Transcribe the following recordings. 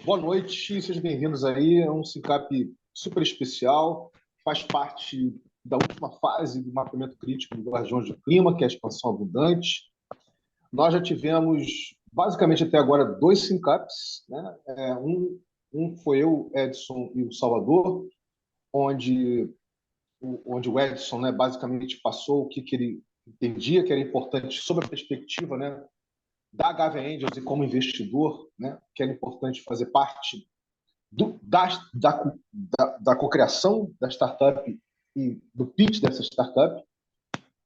Boa noite, sejam bem-vindos aí. É um SINCAP super especial, faz parte da última fase do mapeamento crítico do Guardiões do Clima, que é a expansão abundante. Nós já tivemos, basicamente até agora, dois SINCAPs, né? Um foi eu, Edson e o Salvador, onde, onde o Edson, né, basicamente passou o que ele entendia que era importante sobre a perspectiva, né, da HV Angels e como investidor, né, que era importante fazer parte da cocriação da startup e do pitch dessa startup.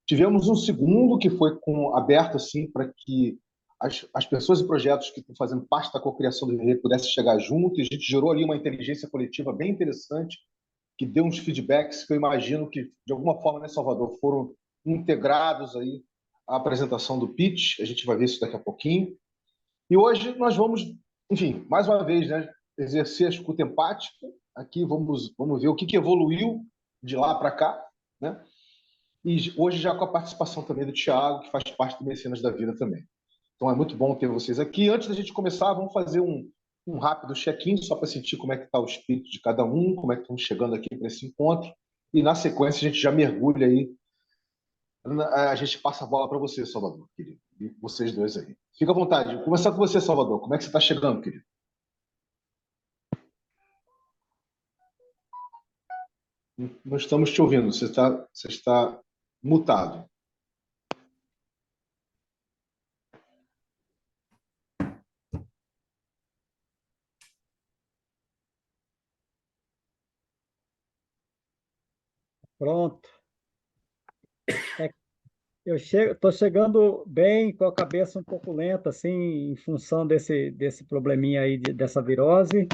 Tivemos um segundo que foi aberto assim para que as pessoas e projetos que estão fazendo parte da cocriação do RE pudessem chegar junto, e a gente gerou ali uma inteligência coletiva bem interessante, que deu uns feedbacks que eu imagino que, de alguma forma, né, Salvador, foram integrados aí à apresentação do pitch. A gente vai ver isso daqui a pouquinho. E hoje nós vamos, enfim, mais uma vez, né, exercer a escuta empática. Aqui vamos ver o que evoluiu de lá para cá, né? E hoje já com a participação também do Thiago, que faz parte do Mecenas da Vida também. Então é muito bom ter vocês aqui. Antes da gente começar, vamos fazer um rápido check-in, só para sentir como é que está o espírito de cada um, como é que estamos chegando aqui para esse encontro. E na sequência a gente já mergulha aí, a gente passa a bola para você, Salvador, querido. E vocês dois aí. Fica à vontade. Vou começar com você, Salvador. Como é que você está chegando, querido? Não estamos te ouvindo. Você está mutado. Pronto. Estou chegando bem, com a cabeça um pouco lenta, assim, em função desse probleminha aí, dessa virose.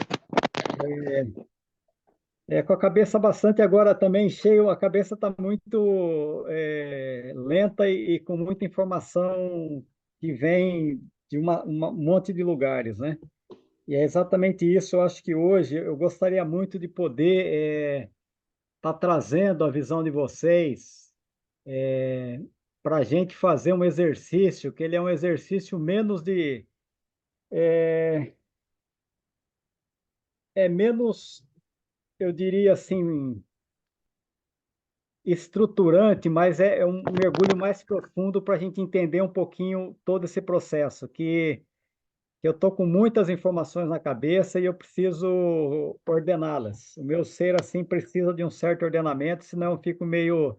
Com a cabeça bastante agora também cheio, a cabeça está muito lenta e com muita informação que vem de um monte de lugares, né? E é exatamente isso. Eu acho que hoje eu gostaria muito de poder estar trazendo a visão de vocês para a gente fazer um exercício, que ele é um exercício menos de. É, é menos, eu diria assim, estruturante, mas é um mergulho mais profundo para a gente entender um pouquinho todo esse processo, que eu estou com muitas informações na cabeça e eu preciso ordená-las. O meu ser, assim, precisa de um certo ordenamento, senão eu fico meio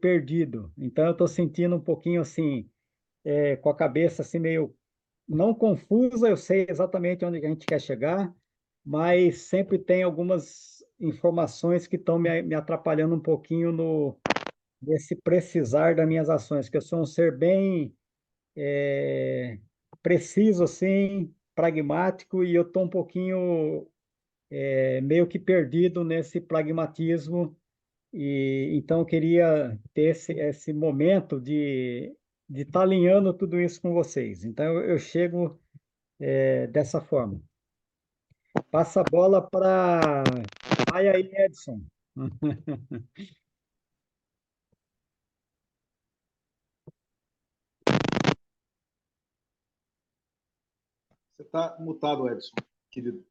perdido. Então, eu estou sentindo um pouquinho assim, com a cabeça assim meio não confusa, eu sei exatamente onde a gente quer chegar, mas sempre tem algumas informações que estão me atrapalhando um pouquinho nesse precisar das minhas ações, que eu sou um ser bem preciso, assim, pragmático, e eu estou um pouquinho meio que perdido nesse pragmatismo, e então eu queria ter esse momento de estar alinhando tudo isso com vocês. Então eu chego dessa forma. Passa a bola para. Vai aí, Edson. Você está mutado, Edson, querido.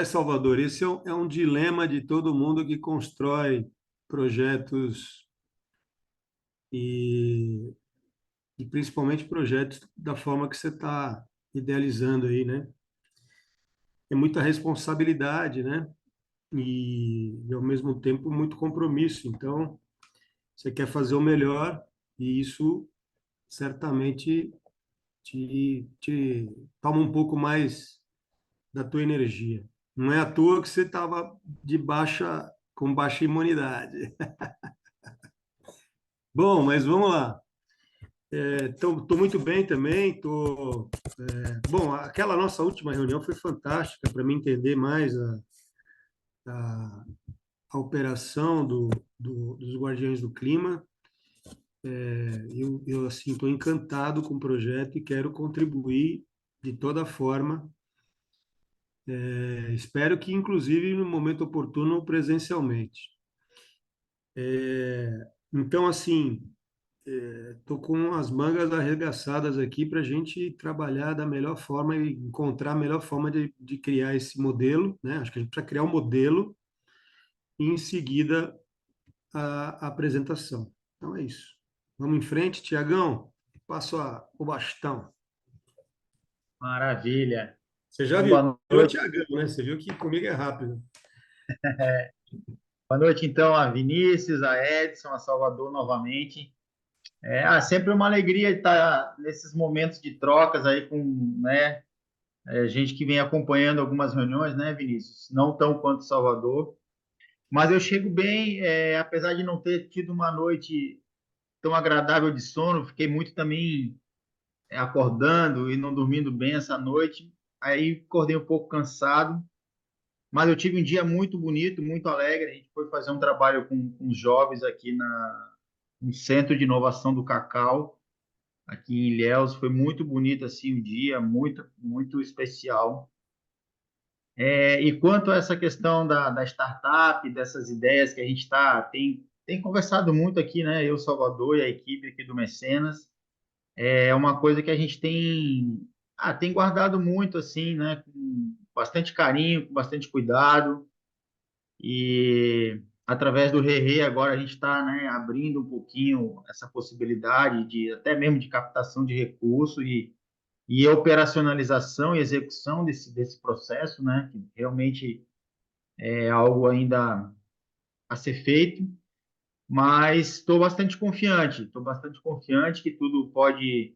Salvador, esse é um dilema de todo mundo que constrói projetos e, e principalmente projetos da forma que você está idealizando aí, né? É muita responsabilidade, né? Ao mesmo tempo, muito compromisso. Então, você quer fazer o melhor e isso certamente te toma um pouco mais da tua energia. Não é à toa que você estava com baixa imunidade. Bom, mas vamos lá. Estou muito bem também. Bom, aquela nossa última reunião foi fantástica para mim entender mais a, a operação dos Guardiões do Clima. Eu assim, estou encantado com o projeto e quero contribuir de toda forma. Espero que, inclusive, no momento oportuno, presencialmente. Então, assim, estou com as mangas arregaçadas aqui para a gente trabalhar da melhor forma e encontrar a melhor forma de criar esse modelo, né? Acho que a gente precisa criar um modelo e, em seguida, a apresentação. Então é isso. Vamos em frente, Tiagão. Passo o bastão. Maravilha. Você já Então, viu? boa Virou noite. Tiagão, né? Você viu que comigo é rápido. Boa noite, então, a Vinícius, a Edson, a Salvador novamente. Sempre uma alegria estar nesses momentos de trocas aí com, né, gente que vem acompanhando algumas reuniões, né, Vinícius? Não tão quanto Salvador, mas eu chego bem, apesar de não ter tido uma noite tão agradável de sono, fiquei muito também acordando e não dormindo bem essa noite. Aí acordei um pouco cansado, mas eu tive um dia muito bonito, muito alegre. A gente foi fazer um trabalho com os jovens aqui no Centro de Inovação do Cacau, aqui em Ilhéus. Foi muito bonito assim o dia, muito, muito especial. E quanto a essa questão da startup, dessas ideias que a gente tem conversado muito aqui, né? Eu, Salvador e a equipe aqui do Mecenas, é uma coisa que a gente tem guardado muito assim, né? Com bastante carinho, com bastante cuidado. E através do Rerê agora a gente está, né, abrindo um pouquinho essa possibilidade de até mesmo de captação de recurso e operacionalização e execução desse processo, né, que realmente é algo ainda a ser feito, mas estou bastante confiante que tudo pode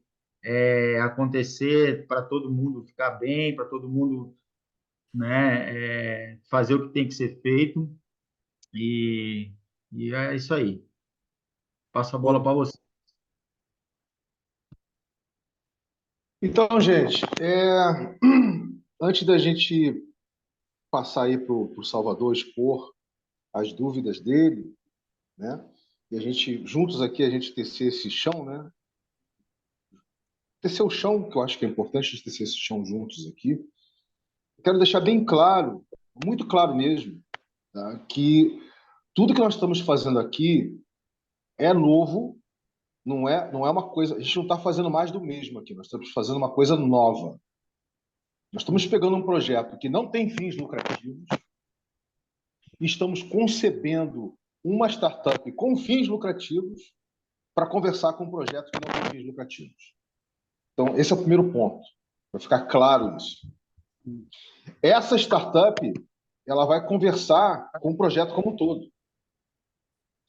acontecer para todo mundo ficar bem, para todo mundo, né, fazer o que tem que ser feito. E, e é isso aí. Passo a bola para você. Então, gente, antes da gente passar aí para o Salvador expor as dúvidas dele, né? E a gente, juntos aqui, a gente tecer esse chão, né? Tecer o chão, que eu acho que é importante a gente tecer esse chão juntos aqui. Quero deixar bem claro, muito claro mesmo, tá? Que tudo que nós estamos fazendo aqui é novo, não é uma coisa. A gente não está fazendo mais do mesmo aqui, nós estamos fazendo uma coisa nova. Nós estamos pegando um projeto que não tem fins lucrativos e estamos concebendo uma startup com fins lucrativos para conversar com um projeto que não tem fins lucrativos. Então, esse é o primeiro ponto, para ficar claro isso. Essa startup ela vai conversar com o projeto como um todo,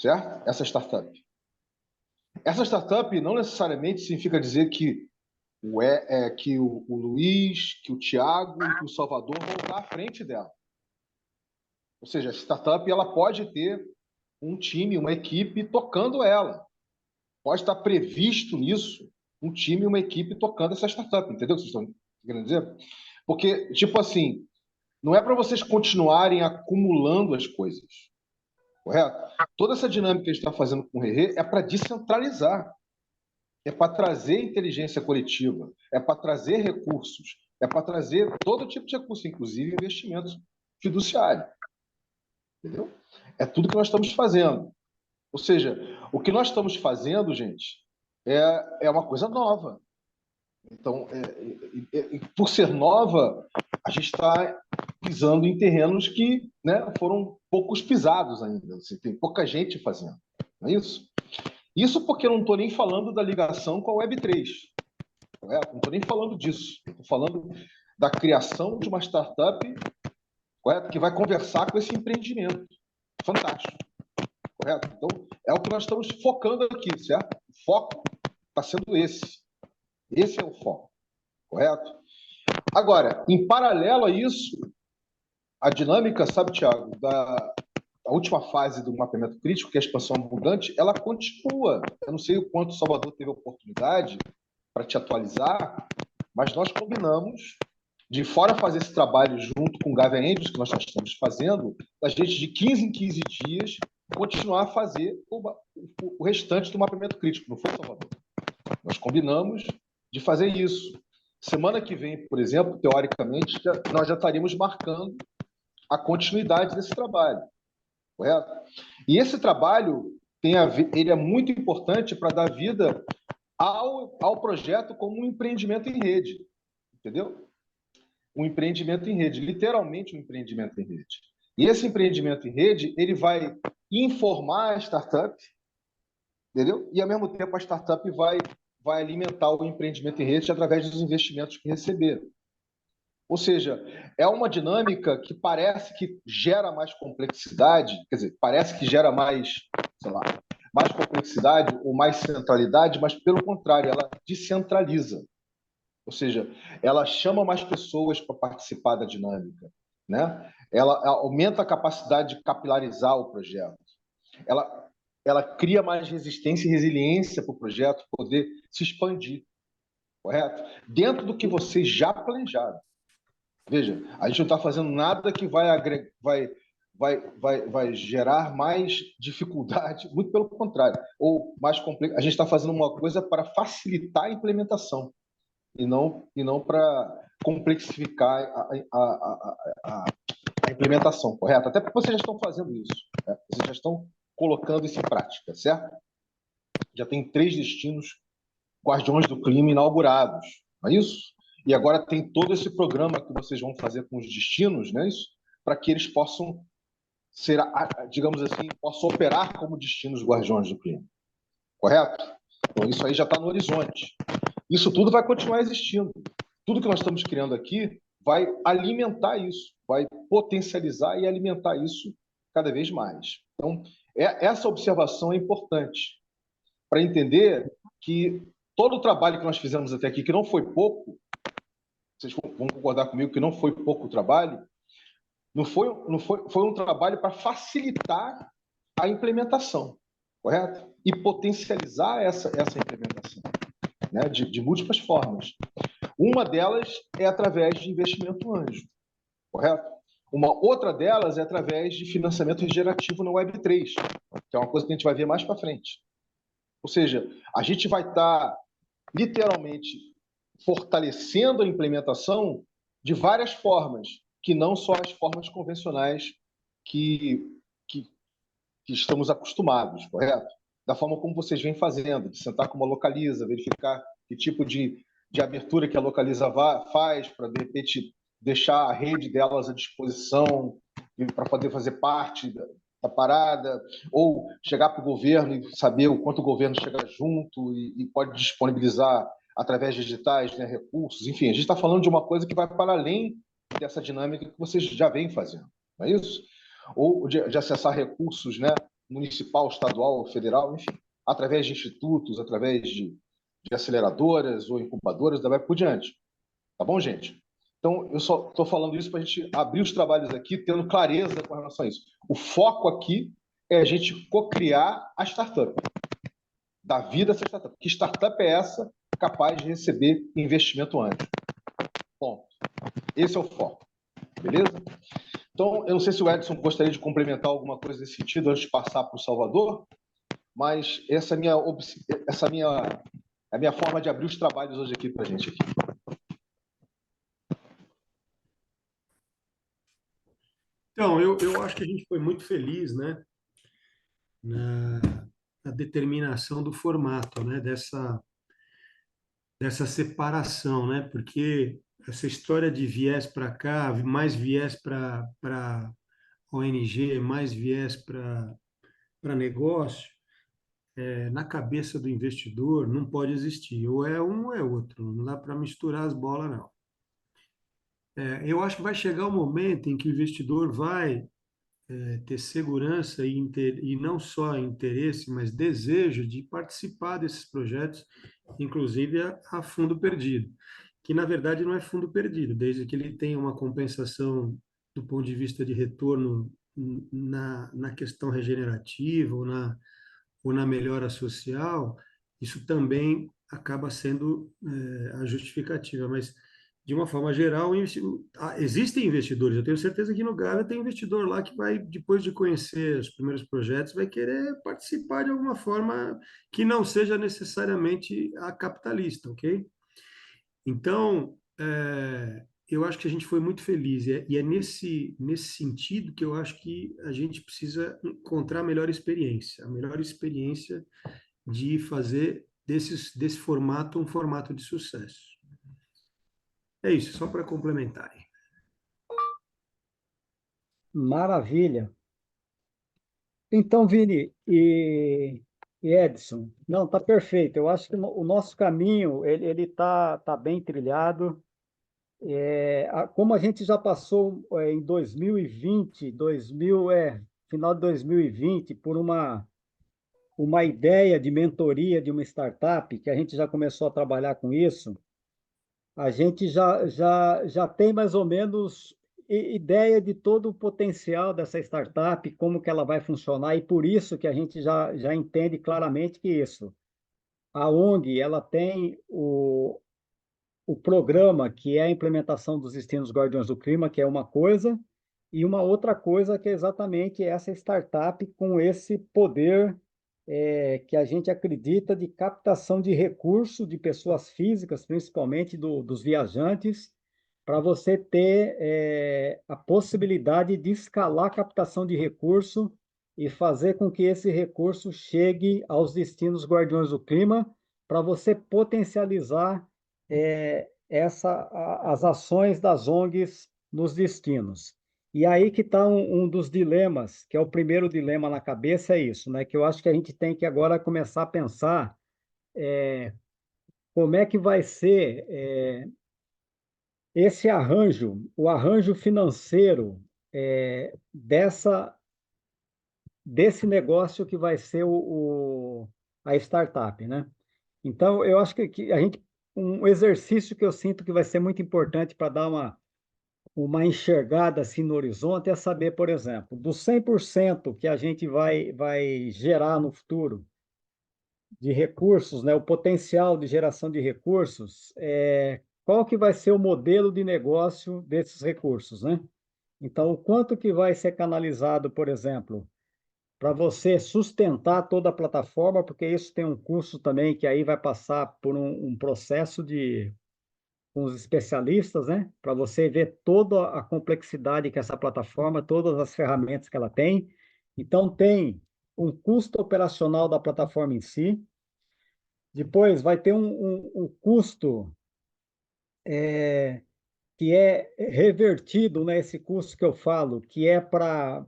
certo? Essa startup. Essa startup não necessariamente significa dizer que o Luiz, que o Tiago e que o Salvador vão estar à frente dela. Ou seja, a startup ela pode ter um time, uma equipe tocando ela. Pode estar previsto nisso um time e uma equipe tocando essa startup. Entendeu o que vocês estão querendo dizer? Porque, tipo assim, não é para vocês continuarem acumulando as coisas. Correto? Toda essa dinâmica que a gente está fazendo com o Rerê é para descentralizar. É para trazer inteligência coletiva. É para trazer recursos. É para trazer todo tipo de recurso, inclusive investimentos fiduciários. Entendeu? É tudo que nós estamos fazendo. Ou seja, o que nós estamos fazendo, gente, é uma coisa nova. Então, por ser nova, a gente está pisando em terrenos que, né, foram poucos pisados ainda. Assim, tem pouca gente fazendo. Não é isso? Isso porque eu não estou nem falando da ligação com a Web3. Correto? Não estou nem falando disso. Estou falando da criação de uma startup, correto? Que vai conversar com esse empreendimento. Fantástico. Correto? Então, é o que nós estamos focando aqui, certo? O foco está sendo esse. Esse é o foco. Correto? Agora, em paralelo a isso, a dinâmica, sabe, Thiago, a última fase do mapeamento crítico, que é a expansão abundante, ela continua. Eu não sei o quanto o Salvador teve a oportunidade para te atualizar, mas nós combinamos de fora fazer esse trabalho junto com o Gavin Andrews, que nós já estamos fazendo, a gente de 15 em 15 dias continuar a fazer o restante do mapeamento crítico, não foi, Salvador? Nós combinamos de fazer isso. Semana que vem, por exemplo, teoricamente, nós já estaríamos marcando a continuidade desse trabalho, correto? E esse trabalho, ele é muito importante para dar vida ao projeto como um empreendimento em rede, entendeu? Um empreendimento em rede, literalmente um empreendimento em rede. E esse empreendimento em rede, ele vai informar a startup, entendeu? E, ao mesmo tempo, a startup vai alimentar o empreendimento em rede através dos investimentos que receberam. Ou seja, é uma dinâmica que parece que gera mais complexidade, quer dizer, parece que gera mais, sei lá, mais complexidade ou mais centralidade, mas, pelo contrário, ela descentraliza. Ou seja, ela chama mais pessoas para participar da dinâmica, né? Ela aumenta a capacidade de capilarizar o projeto. Ela cria mais resistência e resiliência para o projeto poder se expandir, correto? Dentro do que vocês já planejaram. Veja, a gente não está fazendo nada que vai gerar mais dificuldade, muito pelo contrário, ou mais complexo. A gente está fazendo uma coisa para facilitar a implementação e não para complexificar a implementação, correto? Até porque vocês já estão fazendo isso, né? Vocês já estão colocando isso em prática, certo? Já tem 3 destinos Guardiões do Clima inaugurados, não é isso? E agora tem todo esse programa que vocês vão fazer com os destinos, não é isso? Para que eles possam ser, digamos assim, possam operar como destinos Guardiões do Clima, correto? Então isso aí já está no horizonte. Isso tudo vai continuar existindo. Tudo que nós estamos criando aqui vai alimentar isso, vai potencializar e alimentar isso cada vez mais. Então, essa observação é importante para entender que todo o trabalho que nós fizemos até aqui, que não foi pouco, vocês vão concordar comigo que não foi pouco trabalho, foi um trabalho para facilitar a implementação, correto? E potencializar essa implementação, né? De múltiplas formas. Uma delas é através de investimento anjo, correto? Uma outra delas é através de financiamento regenerativo na Web3, que é uma coisa que a gente vai ver mais para frente. Ou seja, a gente vai estar literalmente fortalecendo a implementação de várias formas, que não só as formas convencionais que, que, que estamos acostumados, correto? Da forma como vocês vêm fazendo, de sentar com uma localiza, verificar que tipo de abertura que a localiza faz, para, de repente, deixar a rede delas à disposição para poder fazer parte da parada, ou chegar para o governo e saber o quanto o governo chega junto e pode disponibilizar através de digitais, né, recursos, enfim, a gente está falando de uma coisa que vai para além dessa dinâmica que vocês já vêm fazendo, não é isso? Ou de acessar recursos, né, municipal, estadual, federal, enfim, através de institutos, através de aceleradoras ou incubadoras, daí vai por diante. Tá bom, gente? Então, eu só estou falando isso para a gente abrir os trabalhos aqui, tendo clareza com relação a isso. O foco aqui é a gente co-criar a startup, dar vida a essa startup. Que startup é essa capaz de receber investimento antes? Ponto. Esse é o foco. Beleza? Então, eu não sei se o Edson gostaria de complementar alguma coisa nesse sentido antes de passar para o Salvador, mas essa é a minha forma de abrir os trabalhos hoje aqui para a gente. Então, eu acho que a gente foi muito feliz, né, na, na determinação do formato, né, dessa separação, né, porque essa história de viés para cá, mais viés para ONG, mais viés para negócio, na cabeça do investidor não pode existir, ou é um ou é outro, não dá para misturar as bolas, não. Eu acho que vai chegar o momento em que o investidor vai ter segurança e não só interesse, mas desejo de participar desses projetos, inclusive a fundo perdido, que na verdade não é fundo perdido, desde que ele tenha uma compensação do ponto de vista de retorno na questão regenerativa ou na melhora social, isso também acaba sendo a justificativa, mas de uma forma geral, existem investidores. Eu tenho certeza que no Gávea tem investidor lá que vai, depois de conhecer os primeiros projetos, vai querer participar de alguma forma que não seja necessariamente a capitalista, ok? Então, eu acho que a gente foi muito feliz, e é nesse sentido que eu acho que a gente precisa encontrar a melhor experiência de fazer desse formato um formato de sucesso. É isso, só para complementar. Maravilha. Então, Vini e Edson, não, tá perfeito. Eu acho que o nosso caminho ele tá bem trilhado. Como a gente já passou em 2020, final de 2020, por uma ideia de mentoria de uma startup, que a gente já começou a trabalhar com isso, a gente já tem mais ou menos ideia de todo o potencial dessa startup, como que ela vai funcionar, e por isso que a gente já entende claramente que isso. A ONG, ela tem o programa, que é a implementação dos destinos Guardiões do Clima, que é uma coisa, e uma outra coisa que é exatamente essa startup com esse poder que a gente acredita de captação de recursos de pessoas físicas, principalmente dos viajantes, para você ter a possibilidade de escalar a captação de recurso e fazer com que esse recurso chegue aos destinos Guardiões do Clima, para você potencializar as ações das ONGs nos destinos. E aí que está um dos dilemas, que é o primeiro dilema na cabeça, é isso, né? Que eu acho que a gente tem que agora começar a pensar como é que vai ser esse arranjo, o arranjo financeiro desse negócio que vai ser a startup, né? Então, eu acho que um exercício que eu sinto que vai ser muito importante para dar uma enxergada assim no horizonte é saber, por exemplo, dos 100% que a gente vai gerar no futuro de recursos, né, o potencial de geração de recursos, qual que vai ser o modelo de negócio desses recursos, né? Então, o quanto que vai ser canalizado, por exemplo, para você sustentar toda a plataforma, porque isso tem um custo também que aí vai passar por um processo com os especialistas, né? Para você ver toda a complexidade que essa plataforma, todas as ferramentas que ela tem. Então, tem um custo operacional da plataforma em si. Depois, vai ter um custo que é revertido, né? Esse custo que eu falo, que é para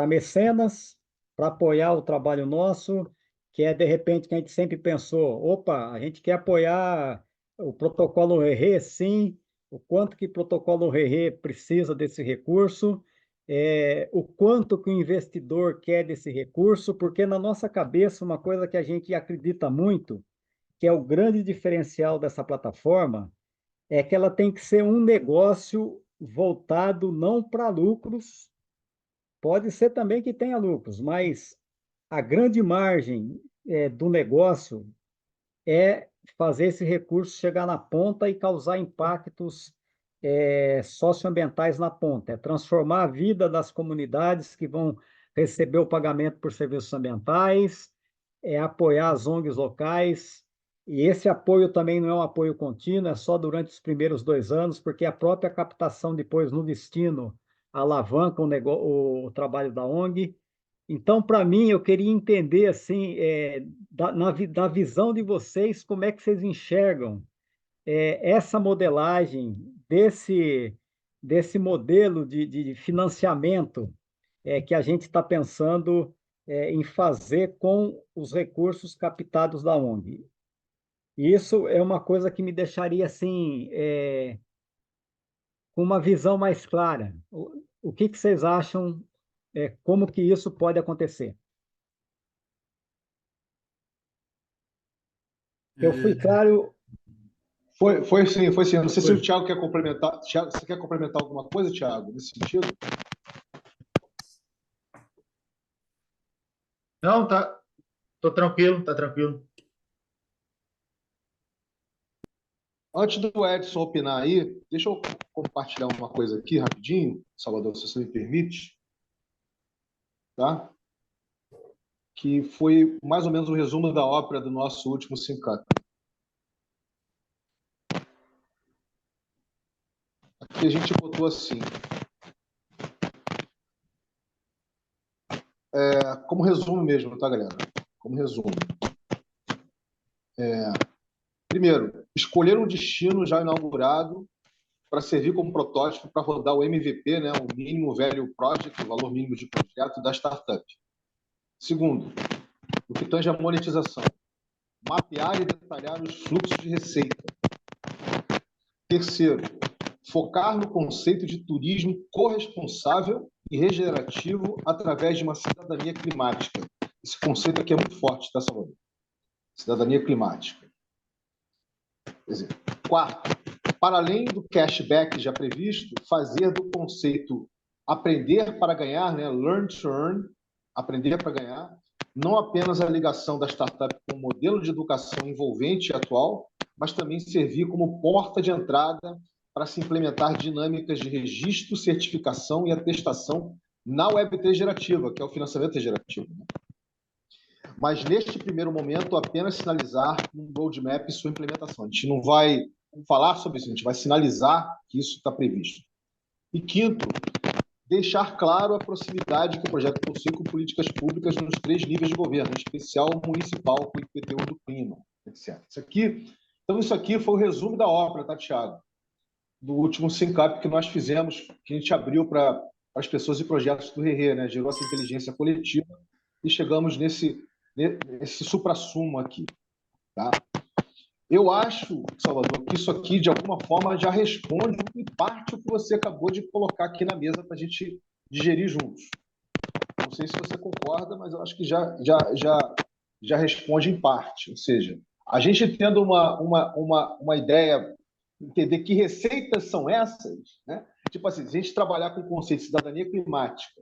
mecenas, para apoiar o trabalho nosso, que é de repente que a gente sempre pensou, opa, a gente quer apoiar o protocolo RE, sim, o quanto que o protocolo RE precisa desse recurso, o quanto que o investidor quer desse recurso, porque na nossa cabeça uma coisa que a gente acredita muito, que é o grande diferencial dessa plataforma, é que ela tem que ser um negócio voltado não para lucros. Pode ser também que tenha lucros, mas a grande margem do negócio é fazer esse recurso chegar na ponta e causar impactos socioambientais na ponta, é transformar a vida das comunidades que vão receber o pagamento por serviços ambientais, é apoiar as ONGs locais, e esse apoio também não é um apoio contínuo, é só durante os primeiros 2 anos, porque a própria captação depois no destino alavanca o trabalho da ONG. Então, para mim, eu queria entender, assim, da visão de vocês, como é que vocês enxergam essa modelagem desse modelo de financiamento que a gente está pensando em fazer com os recursos captados da ONG. E isso é uma coisa que me deixaria, assim, com uma visão mais clara. O que vocês acham, como que isso pode acontecer? Eu fui É, claro. Foi sim, foi sim. Não sei se o foi. Thiago quer complementar. Thiago, você quer complementar alguma coisa, Thiago, nesse sentido? Não, tá, tô tranquilo, tá tranquilo. Antes do Edson opinar aí, deixa eu compartilhar uma coisa aqui rapidinho, Salvador, se você me permite, tá? Que foi mais ou menos o resumo da ópera do nosso último Sincat. que a gente botou assim, como resumo mesmo, tá, galera? Como resumo. Primeiro, escolher um destino já inaugurado para servir como protótipo para rodar o MVP, né, o mínimo value project, o valor mínimo de projeto da startup. Segundo, o que tange a monetização, mapear e detalhar os fluxos de receita. Terceiro, focar no conceito de turismo corresponsável e regenerativo através de uma cidadania climática. Esse conceito aqui é muito forte, tá, Salvador? Cidadania climática. Quarto, para além do cashback já previsto, fazer do conceito aprender para ganhar, né, learn to earn, aprender para ganhar, não apenas a ligação da startup com o modelo de educação envolvente e atual, mas também servir como porta de entrada para se implementar dinâmicas de registro, certificação e atestação na Web3 gerativa, que é o financiamento regenerativo. Mas, neste primeiro momento, apenas sinalizar um roadmap e sua implementação. A gente não vai falar sobre isso, a gente vai sinalizar que isso está previsto. E quinto, deixar claro a proximidade que o projeto possui com políticas públicas nos 3 níveis de governo, em especial municipal, com o IPTU do clima, etc. Então, isso aqui foi o resumo da obra, tá, Thiago? Do último SynCap que nós fizemos, que a gente abriu para as pessoas e projetos do RE, né? Gerou essa inteligência coletiva e chegamos nesse suprassumo aqui, tá? Eu acho, Salvador, que isso aqui, de alguma forma, já responde em parte o que você acabou de colocar aqui na mesa para a gente digerir juntos. Não sei se você concorda, mas eu acho que já responde em parte. Ou seja, a gente tendo uma ideia, entender que receitas são essas, né? Tipo assim, se a gente trabalhar com o conceito de cidadania climática,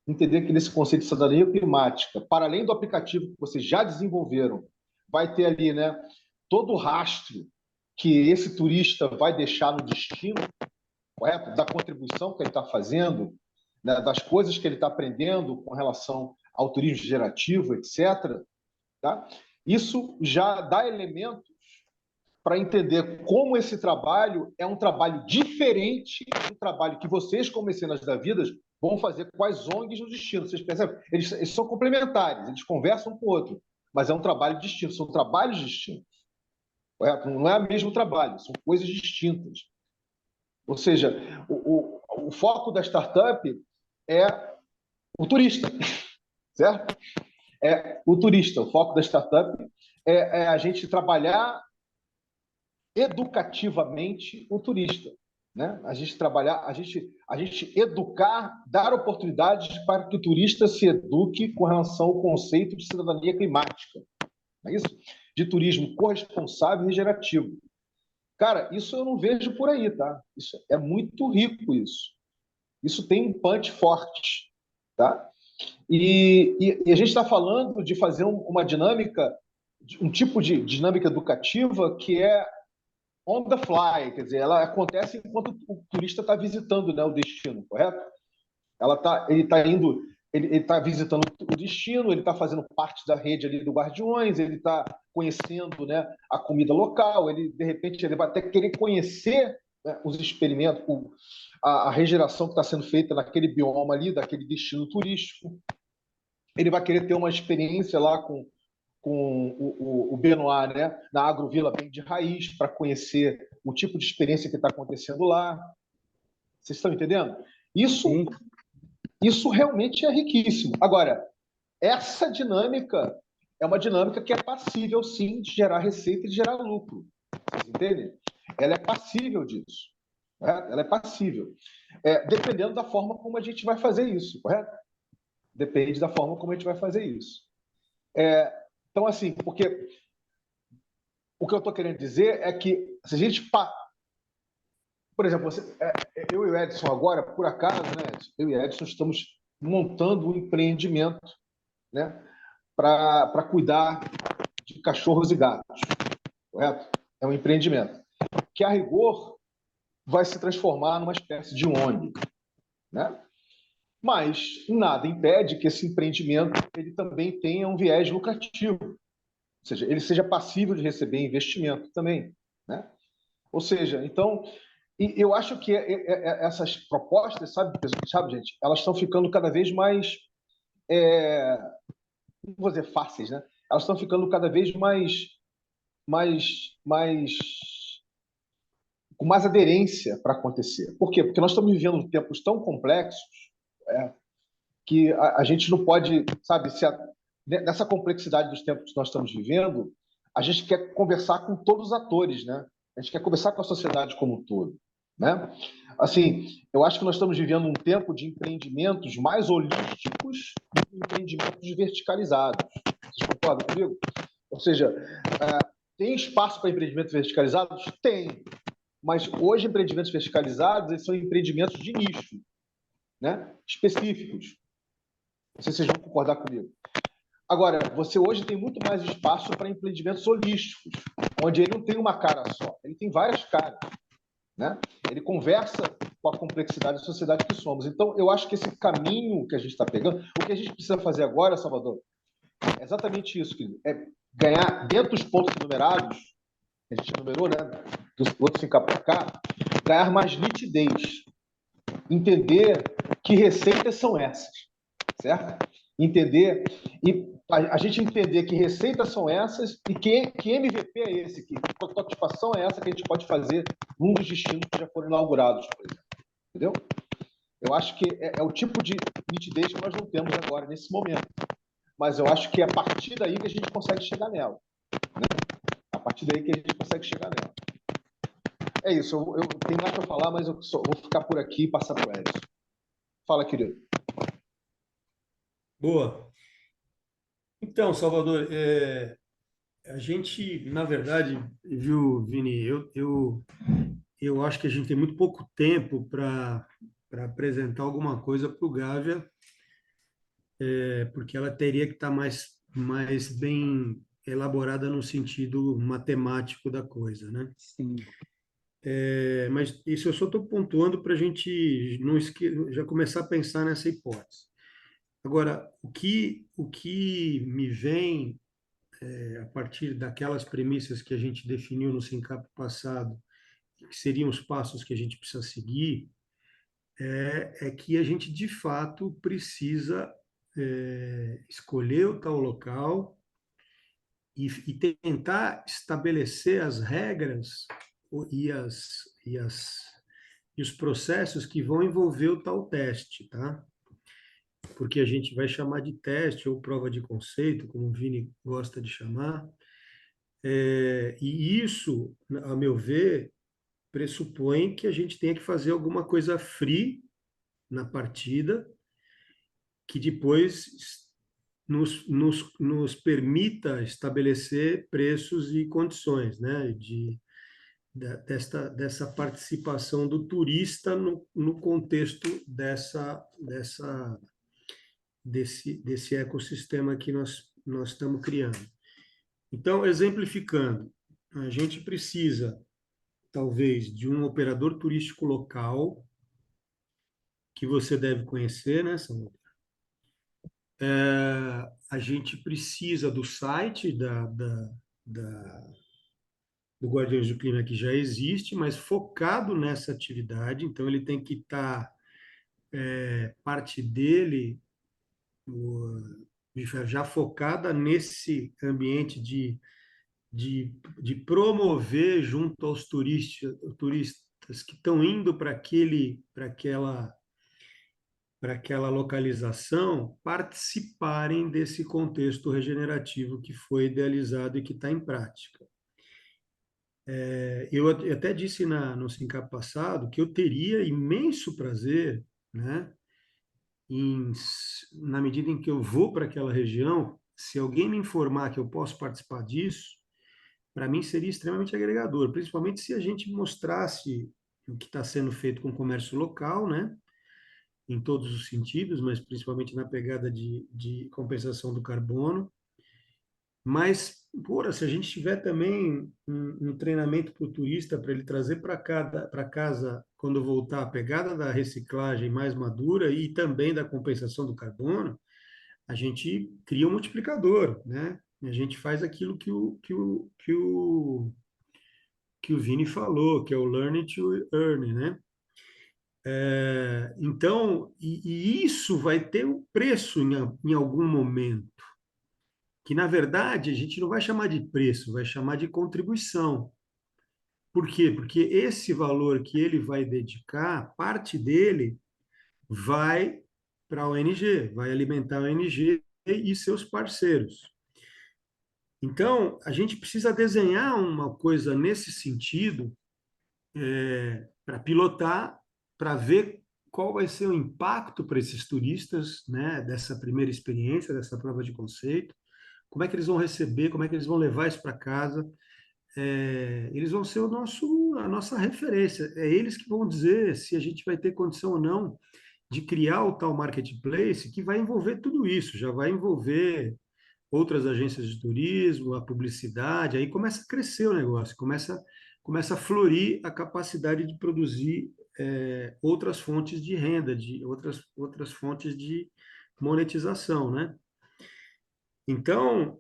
entender que nesse conceito de cidadania climática, para além do aplicativo que vocês já desenvolveram, vai ter ali, né, todo o rastro que esse turista vai deixar no destino, correto? Da contribuição que ele está fazendo, né, das coisas que ele está aprendendo com relação ao turismo gerativo, etc. Tá? Isso já dá elementos para entender como esse trabalho é um trabalho diferente do trabalho que vocês, como mecenas da vida, vão fazer com as ONGs no destino. Vocês percebem? Eles são complementares, eles conversam um com o outro, mas é um trabalho distinto, são trabalhos distintos. Correto? Não é o mesmo trabalho, são coisas distintas. Ou seja, o foco da startup é o turista, certo? É o turista. O foco da startup é a gente trabalhar educativamente o turista, né? A gente trabalhar, a gente educar, dar oportunidades para que o turista se eduque com relação ao conceito de cidadania climática, não é isso? De turismo corresponsável e regenerativo. Cara, isso eu não vejo por aí, tá? Isso é muito rico, isso. Isso tem um punch forte, tá? E a gente está falando de fazer uma dinâmica, um tipo de dinâmica educativa que é on the fly, quer dizer, ela acontece enquanto o turista está visitando, né, o destino, correto? Ele está indo, ele está visitando o destino, ele está fazendo parte da rede ali do Guardiões, ele está conhecendo, né, a comida local, ele de repente ele vai até querer conhecer, né, os experimentos, a regeneração que está sendo feita naquele bioma ali, daquele destino turístico. Ele vai querer ter uma experiência lá com o Benoit, né, na Agrovila bem de raiz, para conhecer o tipo de experiência que está acontecendo lá. Vocês estão entendendo? Isso realmente é riquíssimo. Agora, essa dinâmica é uma dinâmica que é passível, sim, de gerar receita e de gerar lucro. Vocês entendem? Ela é passível disso. Correto? Ela é passível. Dependendo da forma como a gente vai fazer isso, correto? Depende da forma como a gente vai fazer isso. Então, assim, porque o que eu estou querendo dizer é que se a gente... Por exemplo, eu e o Edson agora, por acaso, né, eu e o Edson estamos montando um empreendimento, né, para cuidar de cachorros e gatos, correto? É um empreendimento que, a rigor, vai se transformar numa espécie de ONG, né? Mas nada impede que esse empreendimento ele também tenha um viés lucrativo, ou seja, ele seja passível de receber investimento também, né? Ou seja, então, E eu acho que essas propostas, sabe, gente, elas estão ficando cada vez mais, não vou dizer fáceis, né? Elas estão ficando cada vez mais com mais aderência para acontecer. Por quê? Porque nós estamos vivendo tempos tão complexos, é, que a gente não pode, sabe, nessa complexidade dos tempos que nós estamos vivendo, a gente quer conversar com todos os atores, né? A gente quer conversar com a sociedade como um todo, né? Assim, eu acho que nós estamos vivendo um tempo de empreendimentos mais holísticos e empreendimentos verticalizados. Vocês concordam comigo? Ou seja, tem espaço para empreendimentos verticalizados? Tem. Mas hoje, empreendimentos verticalizados, eles são empreendimentos de nicho, né? Específicos. Não sei se vocês vão concordar comigo. Agora, você hoje tem muito mais espaço para empreendimentos holísticos, onde ele não tem uma cara só, ele tem várias caras, né? Ele conversa com a complexidade da sociedade que somos. Então, eu acho que esse caminho que a gente está pegando, o que a gente precisa fazer agora, Salvador, é exatamente isso, querido. É ganhar, dentro dos pontos numerados, que a gente numerou, né? Dos outros 5 para cá, ganhar mais nitidez. Entender que receitas são essas, certo? Entender, e a gente entender que receitas são essas e que MVP é esse, que prototipação é essa que a gente pode fazer num dos destinos que já foram inaugurados, por exemplo. Entendeu? Eu acho que é o tipo de nitidez que nós não temos agora, nesse momento. Mas eu acho que é a partir daí que a gente consegue chegar nela. Né? A partir daí que a gente consegue chegar nela. É isso, eu tenho mais para falar, mas eu vou ficar por aqui e passar para o Edson. Fala, querido. Boa. Então, Salvador, a gente, na verdade, viu, Vini, eu acho que a gente tem muito pouco tempo para apresentar alguma coisa para o Gávea, porque ela teria que estar mais bem elaborada no sentido matemático da coisa, né? Sim. Mas isso eu só estou pontuando para a gente não já começar a pensar nessa hipótese. Agora, o que me vem a partir daquelas premissas que a gente definiu no SINCAP passado, que seriam os passos que a gente precisa seguir, é que a gente, de fato, precisa escolher o tal local e tentar estabelecer as regras e, e os processos que vão envolver o tal teste, tá? Porque a gente vai chamar de teste ou prova de conceito, como o Vini gosta de chamar, e isso, a meu ver, pressupõe que a gente tenha que fazer alguma coisa free na partida, que depois nos permita estabelecer preços e condições, né, dessa participação do turista no contexto desse ecossistema que nós estamos criando. Então, exemplificando, a gente precisa, talvez, de um operador turístico local, que você deve conhecer, né, Samuel? A gente precisa do site do Guardiões do Clima, que já existe, mas focado nessa atividade, então ele tem que estar, parte dele, já focada nesse ambiente de promover junto aos turistas que estão indo para aquela localização, participarem desse contexto regenerativo que foi idealizado e que está em prática. Eu até disse no SINCAP passado que eu teria imenso prazer, né, na medida em que eu vou para aquela região, se alguém me informar que eu posso participar disso, para mim seria extremamente agregador, principalmente se a gente mostrasse o que está sendo feito com o comércio local, né, em todos os sentidos, mas principalmente na pegada de compensação do carbono. Mas, porra, se a gente tiver também um treinamento para o turista, para ele trazer para casa, quando voltar, a pegada da reciclagem mais madura e também da compensação do carbono, a gente cria um multiplicador, né? A gente faz aquilo que que o Vini falou, que é o Learn to Earn, né? Então, e isso vai ter um preço em algum momento, que na verdade a gente não vai chamar de preço, vai chamar de contribuição. Por quê? Porque esse valor que ele vai dedicar, parte dele vai para a ONG, vai alimentar a ONG e seus parceiros. Então, a gente precisa desenhar uma coisa nesse sentido, para pilotar, para ver qual vai ser o impacto para esses turistas, né, dessa primeira experiência, dessa prova de conceito, como é que eles vão receber, como é que eles vão levar isso para casa. Eles vão ser a nossa referência. É eles que vão dizer se a gente vai ter condição ou não de criar o tal marketplace que vai envolver tudo isso, já vai envolver outras agências de turismo, a publicidade, aí começa a crescer o negócio, começa a florir a capacidade de produzir outras fontes de renda, de outras fontes de monetização, né? Então,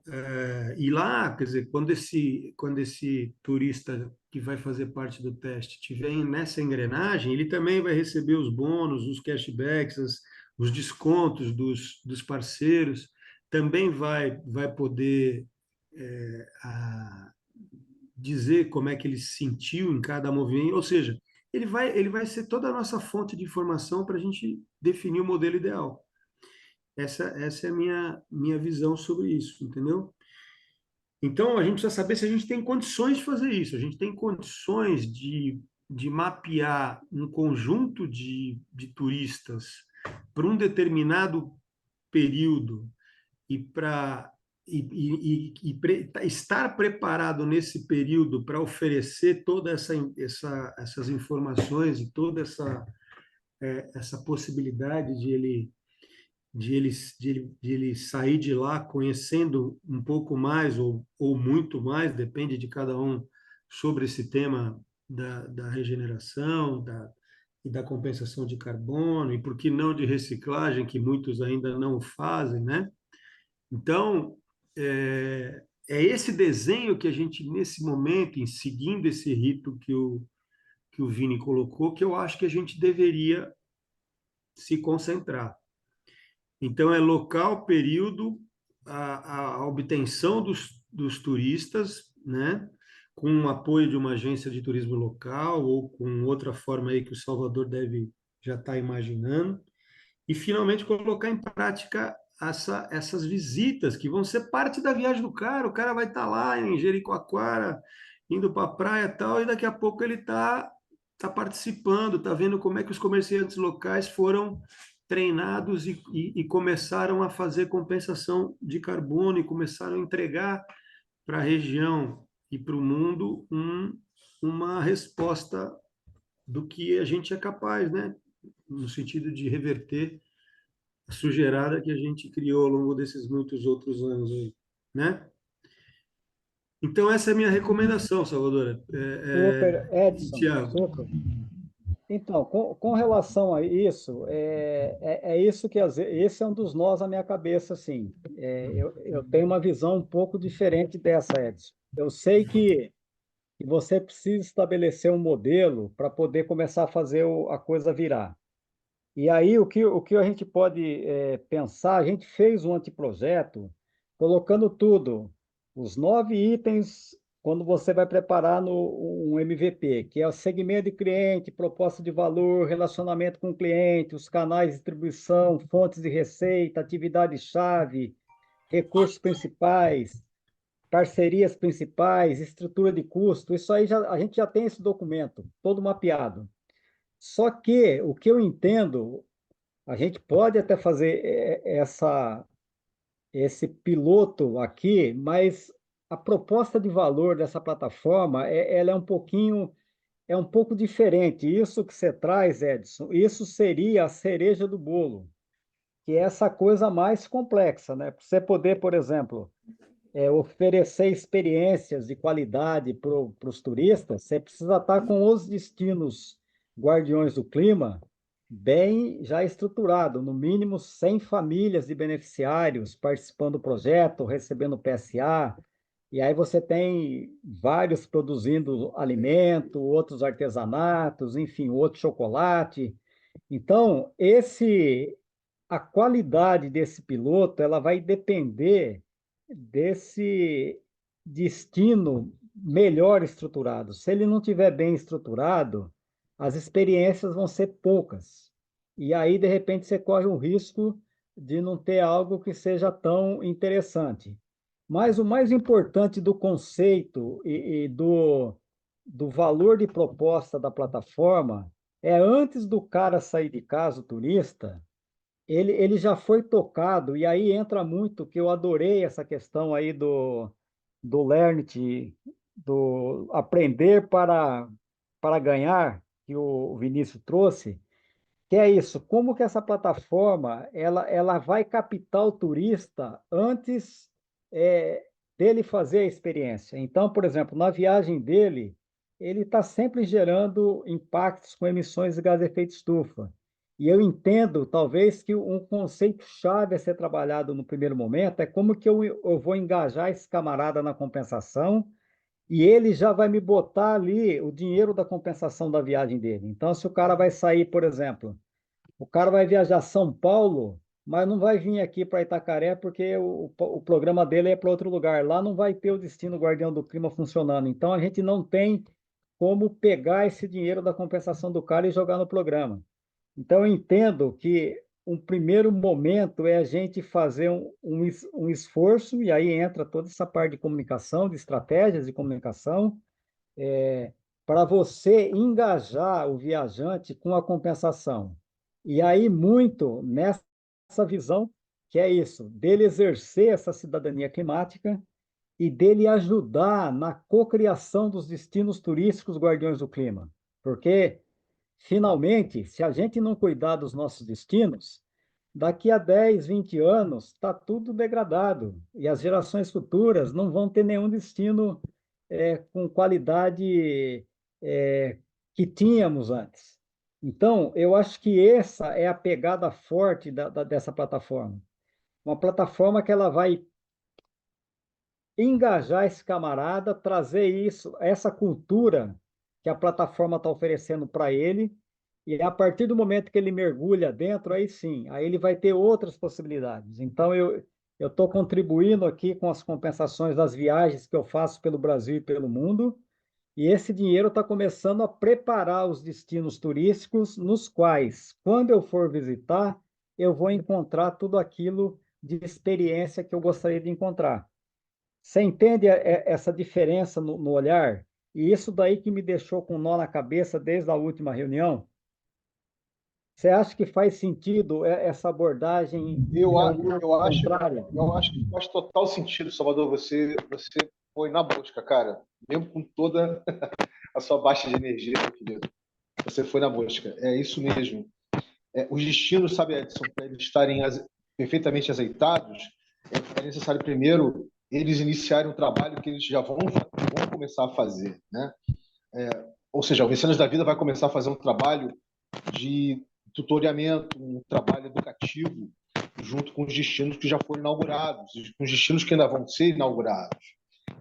e lá, quer dizer, quando esse turista que vai fazer parte do teste estiver nessa engrenagem, ele também vai receber os bônus, os cashbacks, os descontos dos parceiros, também vai poder dizer como é que ele se sentiu em cada movimento, ou seja, ele vai ser toda a nossa fonte de informação para a gente definir o modelo ideal. Essa é a minha visão sobre isso, entendeu? Então, a gente precisa saber se a gente tem condições de fazer isso. A gente tem condições de mapear um conjunto de turistas para um determinado período e para estar preparado nesse período para oferecer todas essas informações e toda essa possibilidade de ele sair de lá conhecendo um pouco mais ou muito mais, depende de cada um, sobre esse tema da regeneração, e da compensação de carbono, e por que não de reciclagem, que muitos ainda não fazem, né? Então, é esse desenho que a gente, nesse momento, em seguindo esse rito que o Vini colocou, que eu acho que a gente deveria se concentrar. Então, é local, período, a obtenção dos turistas, né, com o apoio de uma agência de turismo local ou com outra forma aí que o Salvador deve já estar imaginando, e finalmente colocar em prática essas visitas que vão ser parte da viagem do cara. O cara vai estar lá em Jericoacoara, indo para a praia e tal, e daqui a pouco ele tá participando, está vendo como é que os comerciantes locais foram treinados e começaram a fazer compensação de carbono e começaram a entregar para a região e para o mundo uma resposta do que a gente é capaz, né? No sentido de reverter a sujeirada que a gente criou ao longo desses muitos outros anos aí, né? Então, essa é a minha recomendação, Salvadora. Super, Edson, Tiago. super. Então, com relação a isso, é isso que esse é um dos nós na minha cabeça, assim. Eu tenho uma visão um pouco diferente dessa, Edson. Eu sei que você precisa estabelecer um modelo para poder começar a fazer a coisa virar. E aí, o que a gente pode pensar, a gente fez um anteprojeto colocando tudo, os 9 itens, quando você vai preparar um MVP, que é o segmento de cliente, proposta de valor, relacionamento com o cliente, os canais de distribuição, fontes de receita, atividade-chave, recursos principais, parcerias principais, estrutura de custo. Isso aí a gente já tem esse documento todo mapeado. Só que o que eu entendo, a gente pode até fazer esse piloto aqui, mas a proposta de valor dessa plataforma, ela é um pouco diferente. Isso que você traz, Edson, isso seria a cereja do bolo, que é essa coisa mais complexa, né? Para você poder, por exemplo, oferecer experiências de qualidade para os turistas, você precisa estar com os destinos guardiões do clima bem já estruturado, no mínimo 100 famílias de beneficiários participando do projeto, recebendo PSA E aí você tem vários produzindo alimento, outros artesanatos, enfim, outro chocolate. Então, a qualidade desse piloto, ela vai depender desse destino melhor estruturado. Se ele não tiver bem estruturado, as experiências vão ser poucas. E aí, de repente, você corre o risco de não ter algo que seja tão interessante. Mas o mais importante do conceito e do valor de proposta da plataforma é antes do cara sair de casa, o turista, ele já foi tocado, e aí entra muito, que eu adorei essa questão aí do Learn, do aprender para ganhar, que o Vinícius trouxe, que é isso, como que essa plataforma ela vai captar o turista antes é, dele fazer a experiência. Então, por exemplo, na viagem dele, ele está sempre gerando impactos com emissões de gás de efeito estufa. E eu entendo, talvez, que um conceito chave a ser trabalhado no primeiro momento é como que eu vou engajar esse camarada na compensação e ele já vai me botar ali o dinheiro da compensação da viagem dele. Então, se o cara vai sair, por exemplo, o cara vai viajar a São Paulo, mas não vai vir aqui para Itacaré porque o programa dele é para outro lugar. Lá não vai ter o destino Guardião do Clima funcionando. Então a gente não tem como pegar esse dinheiro da compensação do cara e jogar no programa. Então eu entendo que um primeiro momento é a gente fazer um esforço, e aí entra toda essa parte de comunicação, de estratégias de comunicação, para você engajar o viajante com a compensação. E aí, muito nessa visão, que é isso, dele exercer essa cidadania climática e dele ajudar na cocriação dos destinos turísticos guardiões do clima. Porque, finalmente, se a gente não cuidar dos nossos destinos, daqui a 10, 20 anos, está tudo degradado e as gerações futuras não vão ter nenhum destino com qualidade que tínhamos antes. Então, eu acho que essa é a pegada forte dessa plataforma. Uma plataforma que ela vai engajar esse camarada, trazer isso, essa cultura que a plataforma está oferecendo para ele, e a partir do momento que ele mergulha dentro, aí sim, aí ele vai ter outras possibilidades. Então, eu estou contribuindo aqui com as compensações das viagens que eu faço pelo Brasil e pelo mundo, e esse dinheiro está começando a preparar os destinos turísticos, nos quais, quando eu for visitar, eu vou encontrar tudo aquilo de experiência que eu gostaria de encontrar. Você entende essa diferença no olhar? E isso daí que me deixou com um nó na cabeça desde a última reunião. Você acha que faz sentido essa abordagem contrária? Eu acho que faz total sentido, Salvador. Você foi na busca, cara. Mesmo com toda a sua baixa de energia, meu querido. Você foi na busca. É isso mesmo. Os destinos, sabe, Edson, para eles estarem perfeitamente azeitados, é necessário primeiro eles iniciarem um trabalho que eles já vão começar a fazer, né? Ou seja, o Mecenas da Vida vai começar a fazer um trabalho de tutoriamento, um trabalho educativo, junto com os destinos que já foram inaugurados, com os destinos que ainda vão ser inaugurados.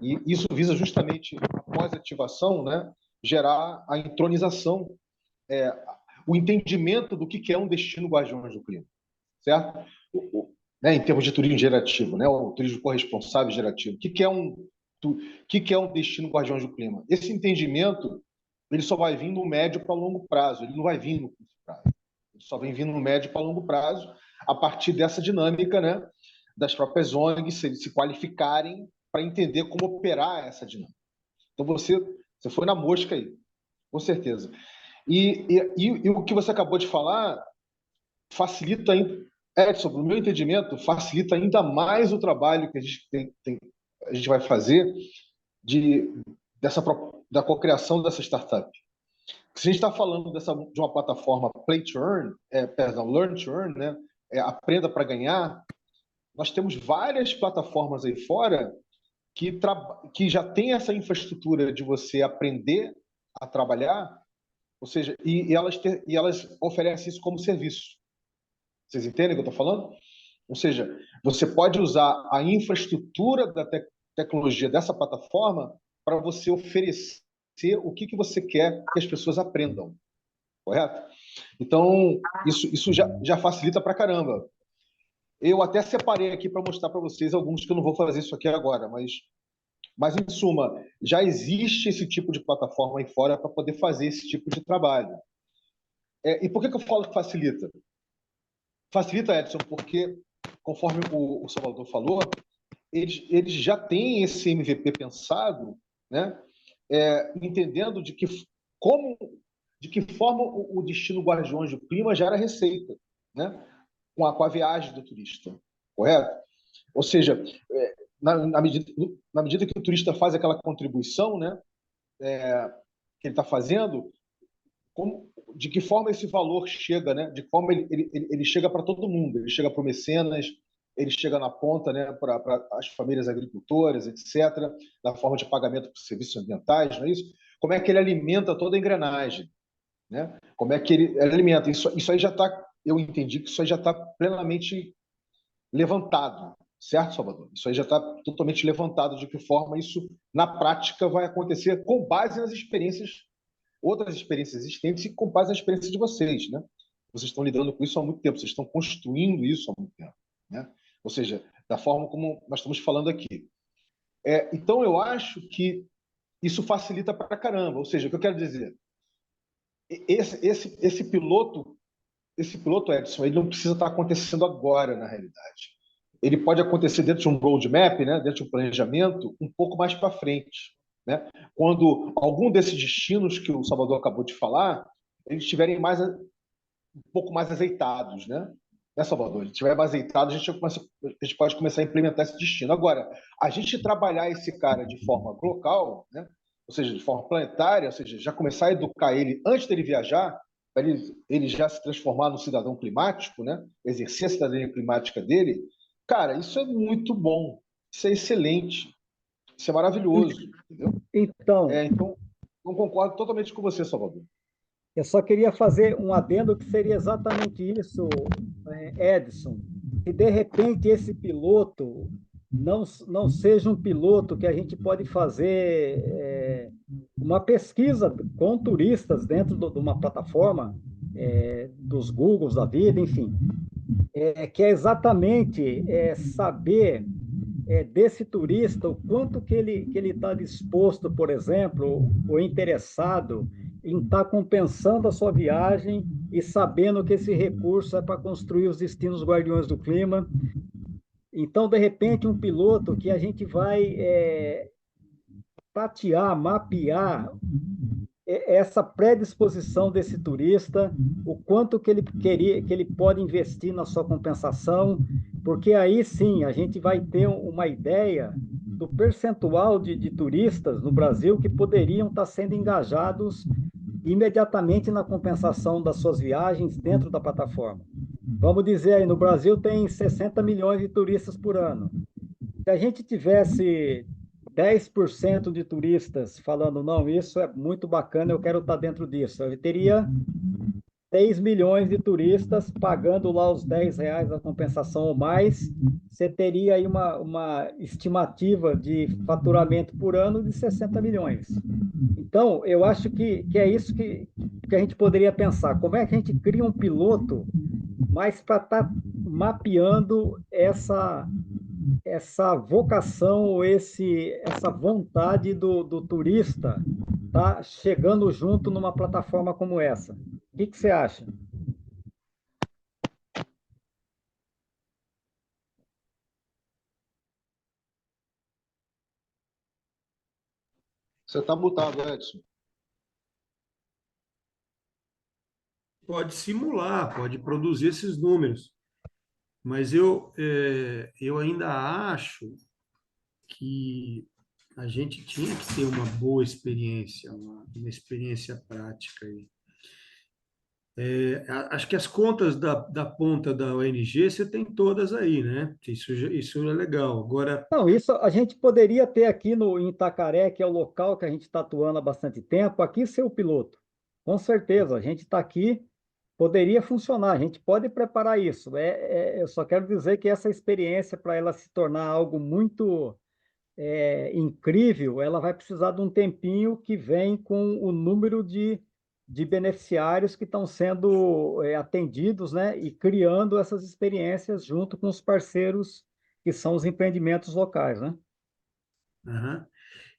E isso visa justamente, após a ativação, né, gerar a entronização, o entendimento do que é um destino Guardiões do Clima, certo? Né, em termos de turismo gerativo, né, o turismo corresponsável gerativo. O que é um destino Guardiões do Clima? Esse entendimento ele só vai vir no médio para longo prazo, ele não vai vir no curto prazo. Ele só vem vindo no médio para longo prazo a partir dessa dinâmica, né, das próprias ONGs se qualificarem para entender como operar essa dinâmica. Então, você foi na mosca aí, com certeza. E o que você acabou de falar facilita, Edson, no meu entendimento, facilita ainda mais o trabalho que a gente vai fazer da cocriação dessa startup. Se a gente está falando de uma plataforma Play to Earn, Learn to Earn, né, aprenda para ganhar, nós temos várias plataformas aí fora que já tem essa infraestrutura de você aprender a trabalhar, ou seja, e elas oferecem isso como serviço. Vocês entendem o que eu estou falando? Ou seja, você pode usar a infraestrutura tecnologia dessa plataforma para você oferecer o que você quer que as pessoas aprendam, correto? Então, isso já facilita para caramba. Eu até separei aqui para mostrar para vocês alguns que eu não vou fazer isso aqui agora, mas em suma, já existe esse tipo de plataforma aí fora para poder fazer esse tipo de trabalho. E por que eu falo que facilita? Facilita, Edson, porque, conforme o Salvador falou, eles já têm esse MVP pensado, né? Entendendo como, de que forma o destino Guardiões do Clima gera receita, né? Com a viagem do turista, correto? Ou seja, na medida que o turista faz aquela contribuição, né, que ele está fazendo, de que forma esse valor chega, né? De que forma ele chega para todo mundo, ele chega para o mecenas, ele chega na ponta, né, para as famílias agricultoras, etc., da forma de pagamento por serviços ambientais, não é isso? Como é que ele alimenta toda a engrenagem, né? Como é que ele alimenta? Isso aí já está, eu entendi que isso aí já está plenamente levantado, certo, Salvador? Isso aí já está totalmente levantado de que forma isso, na prática, vai acontecer com base nas experiências, outras experiências existentes e com base na experiência de vocês, né? Vocês estão lidando com isso há muito tempo, vocês estão construindo isso há muito tempo, né? Ou seja, da forma como nós estamos falando aqui. Então, eu acho que isso facilita para caramba. Ou seja, o que eu quero dizer, esse piloto, Edson, ele não precisa estar acontecendo agora, na realidade. Ele pode acontecer dentro de um roadmap, né, dentro de um planejamento, um pouco mais para frente, né? Quando algum desses destinos que o Salvador acabou de falar, eles estiverem um pouco mais azeitados, né? Salvador? Ele estiver mais azeitado, a gente pode começar a implementar esse destino. Agora, a gente trabalhar esse cara de forma local, né? Ou seja, de forma planetária, ou seja, já começar a educar ele antes dele viajar, para ele já se transformar no cidadão climático, né? Exercer a cidadania climática dele, cara, isso é muito bom, isso é excelente, isso é maravilhoso, entendeu? Então, Então, não concordo totalmente com você, Salvador. eu só queria fazer um adendo que seria exatamente isso, Edson. Se de repente esse piloto não seja um piloto que a gente pode fazer uma pesquisa com turistas dentro de uma plataforma, dos Googles da vida, enfim, que é exatamente saber desse turista, o quanto que ele está disposto, por exemplo, ou interessado em estar compensando a sua viagem e sabendo que esse recurso é para construir os destinos Guardiões do Clima. Então, de repente, um piloto que a gente vai tatear, mapear essa predisposição desse turista, o quanto que ele pode investir na sua compensação, porque aí sim a gente vai ter uma ideia do percentual de turistas no Brasil que poderiam estar sendo engajados imediatamente na compensação das suas viagens dentro da plataforma. Vamos dizer aí, no Brasil tem 60 milhões de turistas por ano. Se a gente tivesse 10% de turistas falando, não, isso é muito bacana, eu quero estar dentro disso. Ele teria 6 milhões de turistas pagando lá os R$ 10 da compensação ou mais. Você teria aí uma estimativa de faturamento por ano de 60 milhões. Então, eu acho que é isso que a gente poderia pensar. Como é que a gente cria um piloto, mas para estar mapeando essa vocação ou essa vontade do turista tá chegando junto numa plataforma como essa. O que você acha? Você está mutado, Edson. Pode simular, pode produzir esses números, mas eu ainda acho que a gente tinha que ter uma boa experiência, uma experiência prática aí. Acho que as contas da ponta da ONG você tem todas aí, né? Isso é legal. Agora, Não, isso a gente poderia ter aqui em Itacaré, que é o local que a gente está atuando há bastante tempo, aqui ser o piloto. Com certeza, a gente está aqui, poderia funcionar, a gente pode preparar isso. Eu só quero dizer que essa experiência, para ela se tornar algo muito incrível, ela vai precisar de um tempinho que vem com o número de beneficiários que estão sendo atendidos, né? E criando essas experiências junto com os parceiros que são os empreendimentos locais, né? Aham.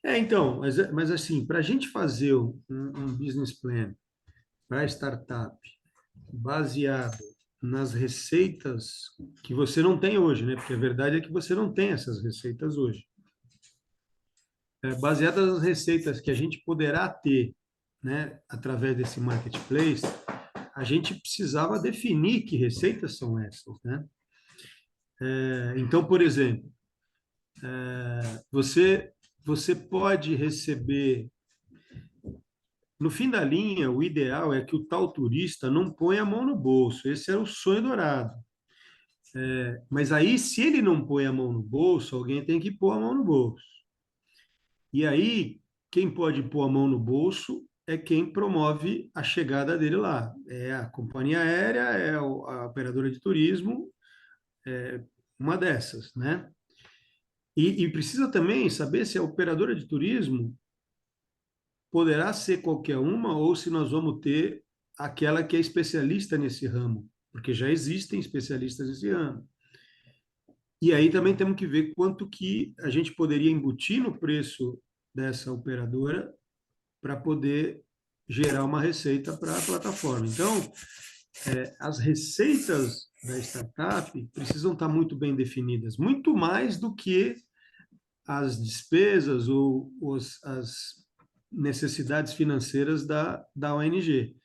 Então, mas assim, para a gente fazer um business plan para startup baseado nas receitas que você não tem hoje, né? Porque a verdade é que você não tem essas receitas hoje. Baseadas nas receitas que a gente poderá ter, né, através desse marketplace, a gente precisava definir que receitas são essas, né? Então, por exemplo, você você pode receber no fim da linha, o ideal é que o tal turista não ponha a mão no bolso. Esse era o sonho dourado. Mas aí, se ele não põe a mão no bolso, alguém tem que pôr a mão no bolso. E aí, quem pode pôr a mão no bolso é quem promove a chegada dele lá. É a companhia aérea, a operadora de turismo, uma dessas, né? E precisa também saber se a operadora de turismo poderá ser qualquer uma ou se nós vamos ter aquela que é especialista nesse ramo, porque já existem especialistas nesse ramo. E aí também temos que ver quanto que a gente poderia embutir no preço dessa operadora para poder gerar uma receita para a plataforma. Então, as receitas da startup precisam estar muito bem definidas, muito mais do que as despesas ou as necessidades financeiras da ONG.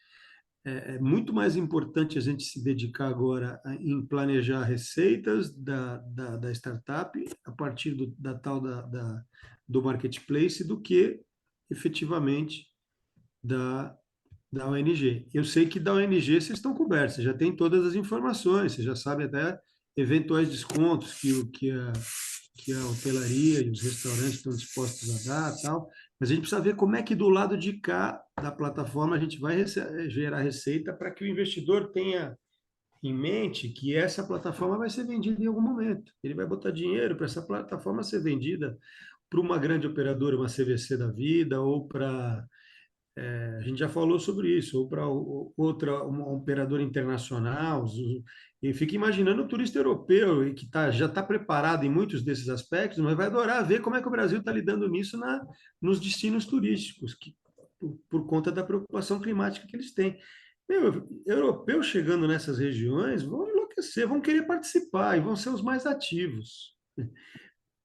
É muito mais importante a gente se dedicar agora em planejar receitas da startup a partir do marketplace do que efetivamente da, da ONG. Eu sei que da ONG vocês estão cobertos, vocês já têm todas as informações, vocês já sabem até eventuais descontos que a hotelaria e os restaurantes estão dispostos a dar, tal. Mas a gente precisa ver como é que do lado de cá da plataforma a gente vai gerar receita para que o investidor tenha em mente que essa plataforma vai ser vendida em algum momento. Ele vai botar dinheiro para essa plataforma ser vendida para uma grande operadora, uma CVC da vida, ou para a gente já falou sobre isso, ou para outra, uma operadora internacional. E fica imaginando o turista europeu, que já está preparado em muitos desses aspectos, mas vai adorar ver como é que o Brasil está lidando nisso nos destinos turísticos, por conta da preocupação climática que eles têm. Meu, europeus chegando nessas regiões vão enlouquecer, vão querer participar e vão ser os mais ativos.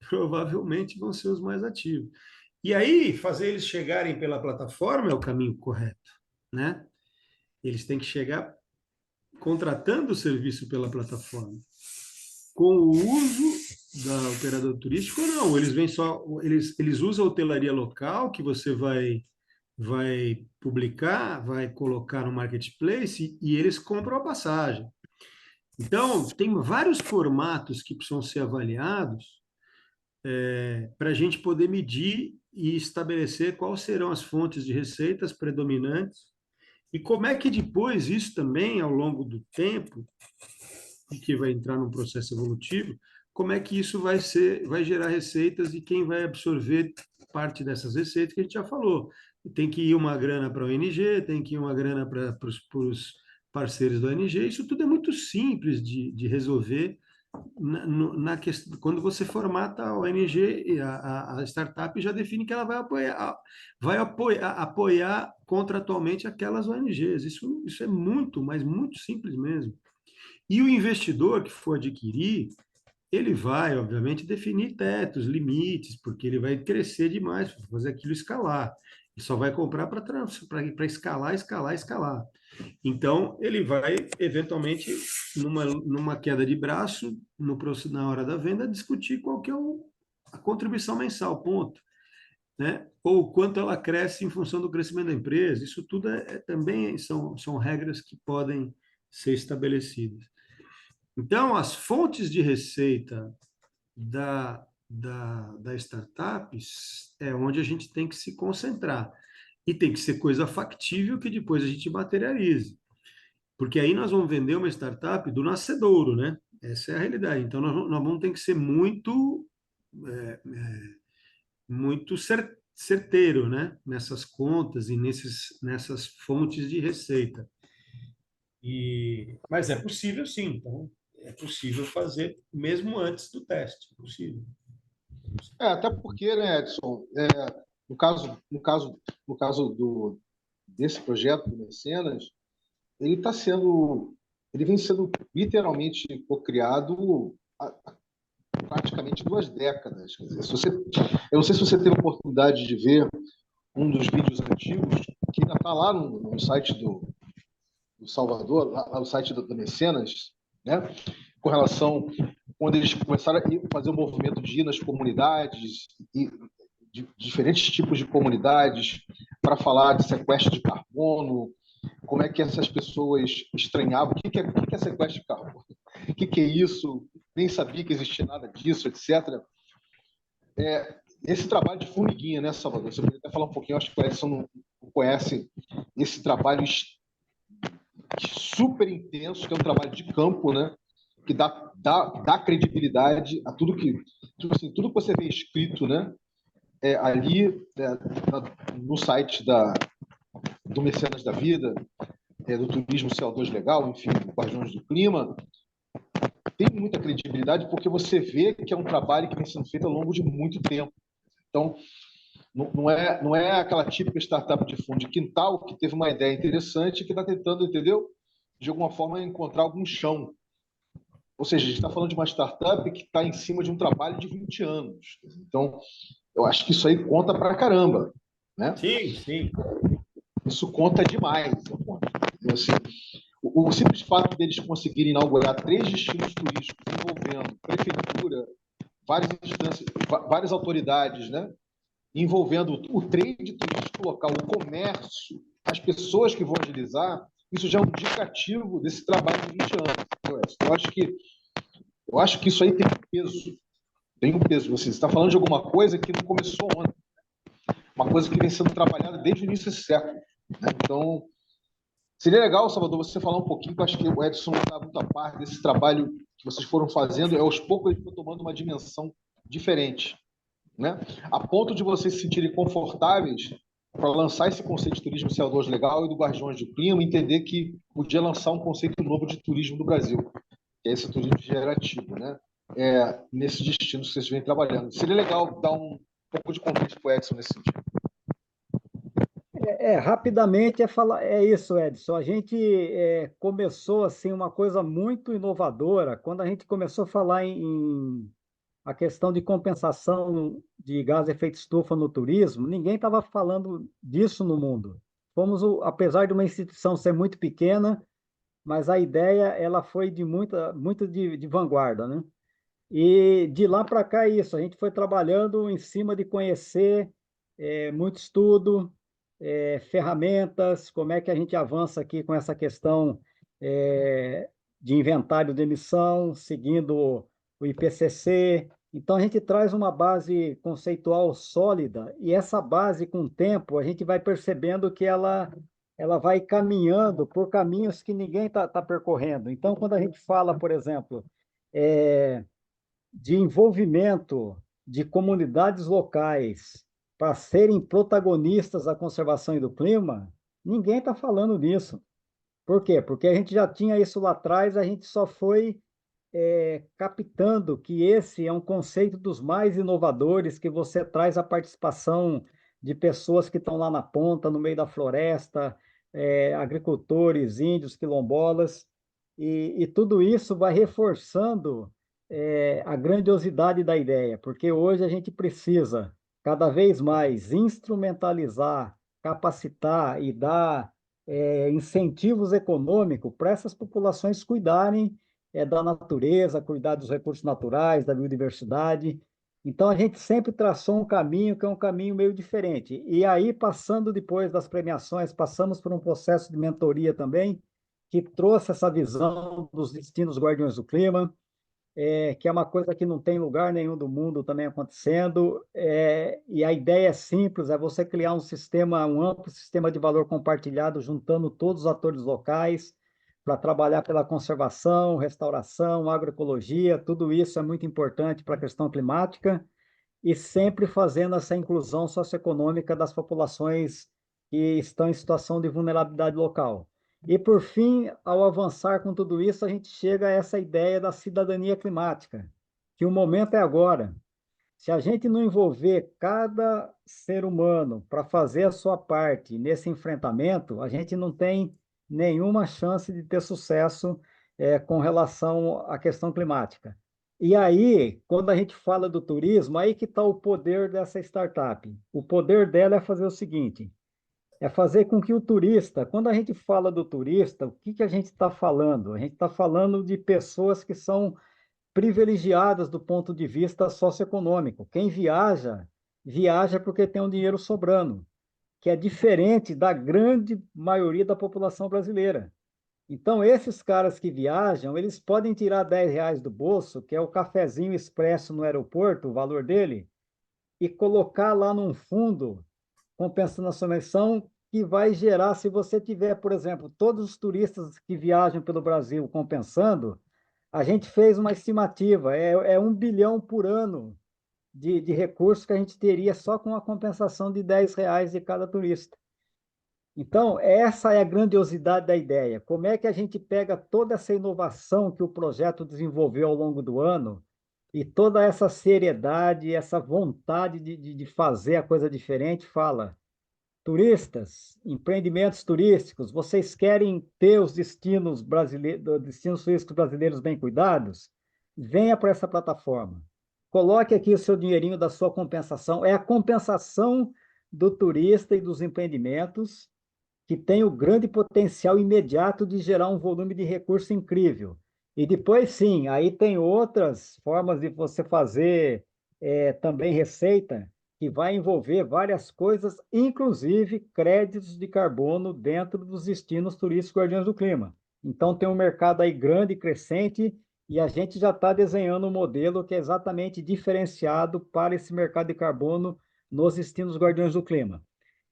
Provavelmente vão ser os mais ativos. E aí, fazer eles chegarem pela plataforma é o caminho correto, né? Eles têm que chegar contratando o serviço pela plataforma. Com o uso da operadora turística ou não, eles vêm só, eles usam a hotelaria local que você vai publicar, vai colocar no marketplace e eles compram a passagem. Então, tem vários formatos que precisam ser avaliados para a gente poder medir e estabelecer quais serão as fontes de receitas predominantes e como é que depois isso também, ao longo do tempo, e que vai entrar num processo evolutivo, como é que isso vai gerar receitas e quem vai absorver parte dessas receitas que a gente já falou. Tem que ir uma grana para a ONG, tem que ir uma grana para os parceiros da ONG, isso tudo é muito simples de resolver questão, quando você formata a ONG, a startup já define que ela vai apoiar contratualmente aquelas ONGs. Isso é muito, mas muito simples mesmo. E o investidor que for adquirir, ele vai, obviamente, definir tetos, limites, porque ele vai crescer demais para fazer aquilo escalar. Ele só vai comprar para escalar, escalar, escalar. Então, ele vai, eventualmente, numa queda de braço, na hora da venda, discutir qual que é a contribuição mensal, ponto. Né? Ou quanto ela cresce em função do crescimento da empresa. Isso tudo também são regras que podem ser estabelecidas. Então, as fontes de receita da startups é onde a gente tem que se concentrar. E tem que ser coisa factível que depois a gente materialize. Porque aí nós vamos vender uma startup do nascedouro, né? Essa é a realidade. Então, nós vamos ter que ser muito muito certeiro, né? Nessas contas e nessas fontes de receita. Mas é possível, sim. Então, é possível fazer mesmo antes do teste. É possível. Até porque, né, Edson, no caso desse projeto do Mecenas, ele está sendo, ele vem sendo literalmente cocriado há praticamente 2 décadas. Quer dizer, eu não sei se você teve a oportunidade de ver um dos vídeos antigos, que ainda está lá no site do Salvador, lá no site do Mecenas, né? Com relação quando eles começaram a fazer o movimento de ir nas comunidades e de diferentes tipos de comunidades para falar de sequestro de carbono, como é que essas pessoas estranhavam, o que é sequestro de carbono, o que é isso, nem sabia que existia nada disso, etc. Esse trabalho de formiguinha, né, Salvador? Você poderia até falar um pouquinho, acho que o Edson não conhece esse trabalho super intenso, que é um trabalho de campo, né? Que dá credibilidade a tudo que, tipo assim, tudo que você vê escrito, né? Ali no site do Mecenas da Vida, do Turismo CO2 Legal, enfim, do Guardiões do Clima, tem muita credibilidade porque você vê que é um trabalho que vem sendo feito ao longo de muito tempo. Então, não é aquela típica startup de fundo de quintal que teve uma ideia interessante e que está tentando, entendeu? De alguma forma, encontrar algum chão. Ou seja, a gente está falando de uma startup que está em cima de um trabalho de 20 anos. Então, eu acho que isso aí conta pra caramba, né? Sim, sim. Isso conta demais. Então, assim, o simples fato deles conseguirem inaugurar 3 destinos turísticos envolvendo prefeitura, várias instâncias, várias autoridades, né? Envolvendo o trade turístico local, o comércio, as pessoas que vão agilizar, isso já é um indicativo desse trabalho de 20 anos. Eu acho que isso aí tem um peso. Tem um peso. Você está falando de alguma coisa que não começou ontem. Uma coisa que vem sendo trabalhada desde o início desse século. Né? Então, seria legal, Salvador, você falar um pouquinho, que eu acho que o Edson está muito a par desse trabalho que vocês foram fazendo, aos poucos ele foi tomando uma dimensão diferente, né? A ponto de vocês se sentirem confortáveis para lançar esse conceito de turismo CO2 legal e do Guardiões do Clima, entender que podia lançar um conceito novo de turismo no Brasil, que é esse turismo gerativo, né? Nesses destinos que vocês vêm trabalhando. Seria legal dar um pouco de contexto para o Edson nesse sentido. Rapidamente é isso, Edson. A gente começou assim uma coisa muito inovadora quando a gente começou a falar em a questão de compensação de gás de efeito estufa no turismo. Ninguém estava falando disso no mundo. Apesar de uma instituição ser muito pequena, mas a ideia ela foi de muito de vanguarda, né? E de lá para cá é isso. A gente foi trabalhando em cima de conhecer muito estudo, ferramentas, como é que a gente avança aqui com essa questão de inventário de emissão, seguindo o IPCC. Então, a gente traz uma base conceitual sólida, e essa base, com o tempo, a gente vai percebendo que ela vai caminhando por caminhos que ninguém está percorrendo. Então, quando a gente fala, por exemplo, de envolvimento de comunidades locais para serem protagonistas da conservação e do clima, ninguém está falando nisso. Por quê? Porque a gente já tinha isso lá atrás, a gente só foi captando que esse é um conceito dos mais inovadores, que você traz a participação de pessoas que estão lá na ponta, no meio da floresta, agricultores, índios, quilombolas, e tudo isso vai reforçando a grandiosidade da ideia, porque hoje a gente precisa cada vez mais instrumentalizar, capacitar e dar incentivos econômicos para essas populações cuidarem da natureza, cuidar dos recursos naturais, da biodiversidade. Então, a gente sempre traçou um caminho que é um caminho meio diferente. E aí, passando depois das premiações, passamos por um processo de mentoria também, que trouxe essa visão dos destinos Guardiões do Clima, que é uma coisa que não tem lugar nenhum do mundo também acontecendo. E a ideia é simples, é você criar um amplo sistema de valor compartilhado, juntando todos os atores locais, para trabalhar pela conservação, restauração, agroecologia, tudo isso é muito importante para a questão climática. e sempre fazendo essa inclusão socioeconômica das populações que estão em situação de vulnerabilidade local. E, por fim, ao avançar com tudo isso, a gente chega a essa ideia da cidadania climática, que o momento é agora. Se a gente não envolver cada ser humano para fazer a sua parte nesse enfrentamento, a gente não tem nenhuma chance de ter sucesso com relação à questão climática. E aí, quando a gente fala do turismo, aí que está o poder dessa startup. O poder dela é fazer o seguinte: é fazer com que o turista, quando a gente fala do turista, o que que a gente está falando? A gente está falando de pessoas que são privilegiadas do ponto de vista socioeconômico. Quem viaja, viaja porque tem um dinheiro sobrando, que é diferente da grande maioria da população brasileira. Então, esses caras que viajam, eles podem tirar R$ 10 do bolso, que é o cafezinho expresso no aeroporto, o valor dele, e colocar lá num fundo compensando a sua emissão, que vai gerar, se você tiver, por exemplo, todos os turistas que viajam pelo Brasil compensando, a gente fez uma estimativa, é 1 bilhão por ano de recursos que a gente teria só com a compensação de R$ 10 de cada turista. Então, essa é a grandiosidade da ideia. Como é que a gente pega toda essa inovação que o projeto desenvolveu ao longo do ano e toda essa seriedade, essa vontade de fazer a coisa diferente, fala: turistas, empreendimentos turísticos, vocês querem ter os destinos brasileiros, destinos turísticos brasileiros bem cuidados? Venha para essa plataforma. Coloque aqui o seu dinheirinho da sua compensação. É a compensação do turista e dos empreendimentos que tem o grande potencial imediato de gerar um volume de recurso incrível. E depois, sim, aí tem outras formas de você fazer também receita, que vai envolver várias coisas, inclusive créditos de carbono dentro dos destinos turísticos Guardiões do Clima. Então, tem um mercado aí grande e crescente, e a gente já está desenhando um modelo que é exatamente diferenciado para esse mercado de carbono nos destinos Guardiões do Clima.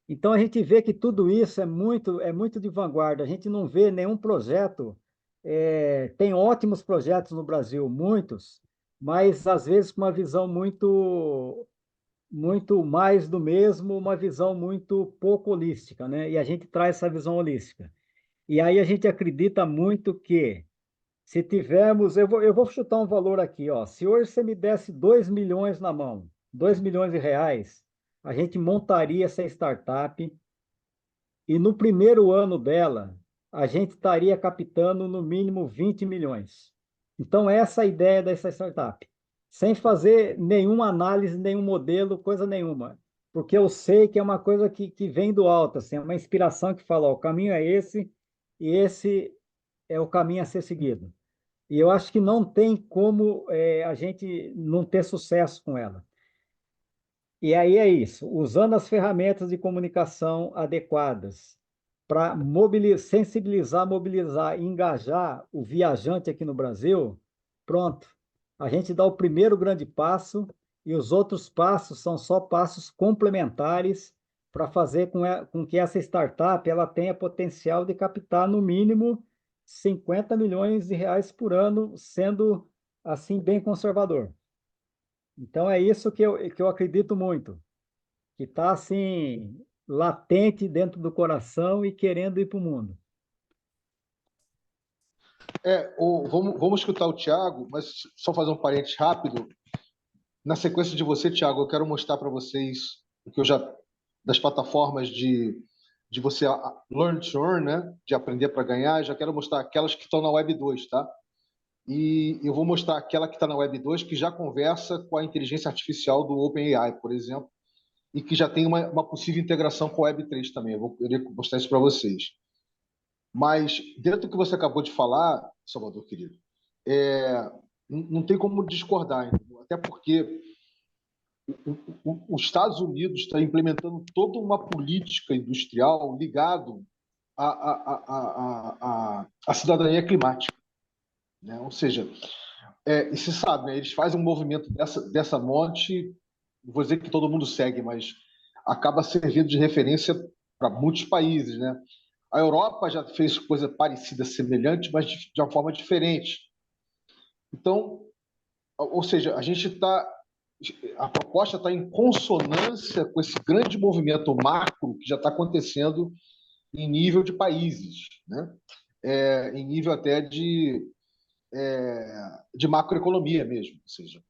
Então, a gente vê que tudo isso é muito de vanguarda. A gente não vê nenhum projeto. Tem ótimos projetos no Brasil, muitos, mas às vezes com uma visão muito mais do mesmo, uma visão muito pouco holística, né? E a gente traz essa visão holística. E aí a gente acredita muito que, se tivermos, eu vou chutar um valor aqui, ó. Se hoje você me desse 2 milhões na mão, 2 milhões de reais, a gente montaria essa startup e no primeiro ano dela, a gente estaria captando no mínimo 20 milhões. Então, essa é a ideia dessa startup. Sem fazer nenhuma análise, nenhum modelo, coisa nenhuma. Porque eu sei que é uma coisa que vem do alto, assim, é uma inspiração que fala: ó, o caminho é esse, e esse é o caminho a ser seguido. E eu acho que não tem como a gente não ter sucesso com ela. E aí é isso, usando as ferramentas de comunicação adequadas para sensibilizar, mobilizar e engajar o viajante aqui no Brasil, pronto. A gente dá o primeiro grande passo e os outros passos são só passos complementares para fazer com que essa startup ela tenha potencial de captar no mínimo 50 milhões de reais por ano, sendo assim bem conservador. Então é isso que eu acredito muito, que está assim latente dentro do coração e querendo ir para o mundo. Vamos escutar o Thiago, mas só fazer um parênteses rápido. Na sequência de você, Thiago, eu quero mostrar para vocês o que eu já das plataformas de você learn to earn, né? De aprender para ganhar. Já quero mostrar aquelas que estão na Web 2, tá? E eu vou mostrar aquela que está na Web 2 que já conversa com a inteligência artificial do OpenAI, por exemplo, e que já tem uma possível integração com a Web 3 também. Eu queria mostrar isso para vocês. Mas, dentro do que você acabou de falar, Salvador, querido, não tem como discordar, entendeu? Até porque os Estados Unidos está implementando toda uma política industrial ligado à cidadania climática, né? Ou seja, e se sabe, né? Eles fazem um movimento dessa monte, não vou dizer que todo mundo segue, mas acaba servindo de referência para muitos países, né? A Europa já fez coisa parecida, semelhante, mas de uma forma diferente. Então, ou seja, a gente está a proposta está em consonância com esse grande movimento macro que já está acontecendo em nível de países, né? Em nível até de macroeconomia mesmo, ou seja,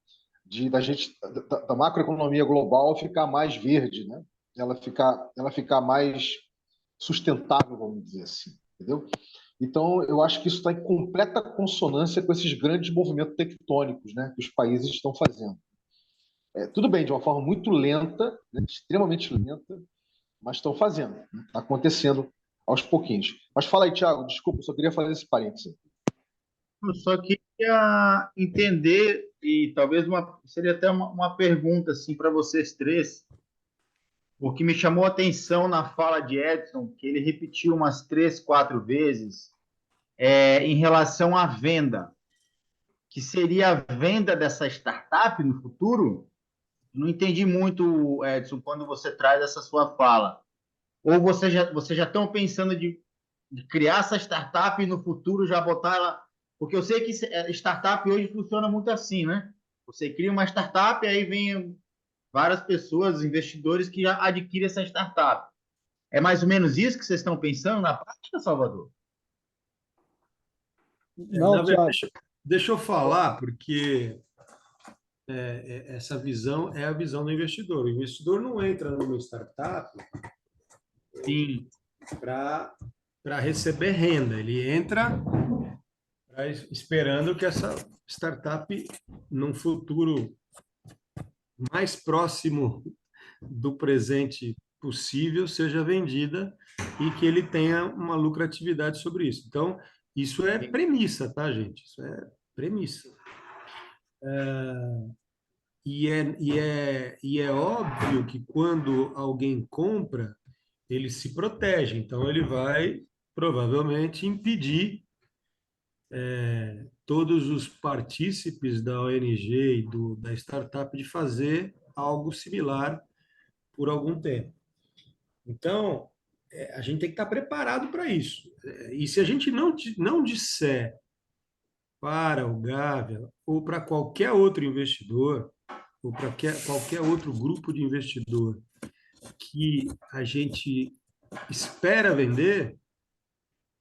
da macroeconomia global ficar mais verde, né? Ela ficar mais sustentável, vamos dizer assim, entendeu? Então, eu acho que isso está em completa consonância com esses grandes movimentos tectônicos, né, que os países estão fazendo. Tudo bem, de uma forma muito lenta, né, extremamente lenta, mas estão fazendo, né? Está acontecendo aos pouquinhos. Mas fala aí, Thiago, desculpa, eu só queria fazer esse parênteses. Eu só queria entender, e talvez seria até uma pergunta assim, para vocês três, o que me chamou a atenção na fala de Edson, que ele repetiu umas 3, 4 vezes, em relação à venda, que seria a venda dessa startup no futuro. Não entendi muito, Edson, quando você traz essa sua fala. Ou você já estão pensando de criar essa startup e no futuro já botar ela. Porque eu sei que startup hoje funciona muito assim, né? Você cria uma startup e aí vem várias pessoas, investidores que já adquirem essa startup. É mais ou menos isso que vocês estão pensando na prática, Salvador? Na Não, verdade, Tiago. deixa eu falar, porque essa visão é a visão do investidor. O investidor não entra numa startup Sim, para receber renda, ele entra esperando que essa startup, num futuro mais próximo do presente possível, seja vendida e que ele tenha uma lucratividade sobre isso. Então, isso é premissa, tá, gente? Isso é premissa. E é óbvio que quando alguém compra, ele se protege. Então, ele vai provavelmente impedir todos os partícipes da ONG e da startup de fazer algo similar por algum tempo. Então, a gente tem que estar preparado para isso. E se a gente não disser para o Gávea ou para qualquer outro investidor, ou para qualquer outro grupo de investidor que a gente espera vender,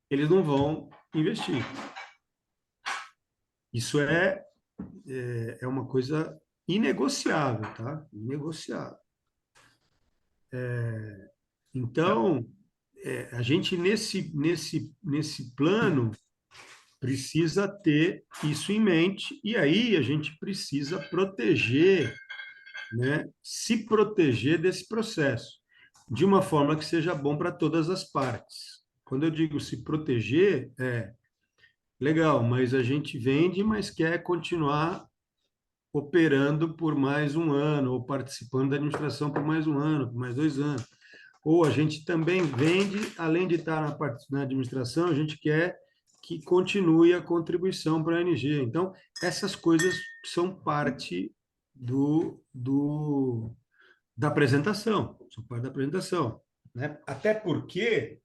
eles não vão investir. Isso é uma coisa inegociável, tá? Inegociável. Então, a gente, nesse plano, precisa ter isso em mente, e aí a gente precisa proteger, né? Se proteger desse processo, de uma forma que seja bom para todas as partes. Quando eu digo se proteger, legal, mas a gente vende, mas quer continuar operando por mais um ano, ou participando da administração por mais um ano, por mais 2 anos. Ou a gente também vende, além de estar na administração, a gente quer que continue a contribuição para a ONG. Então, essas coisas são parte da apresentação, são parte da apresentação, né? Até porque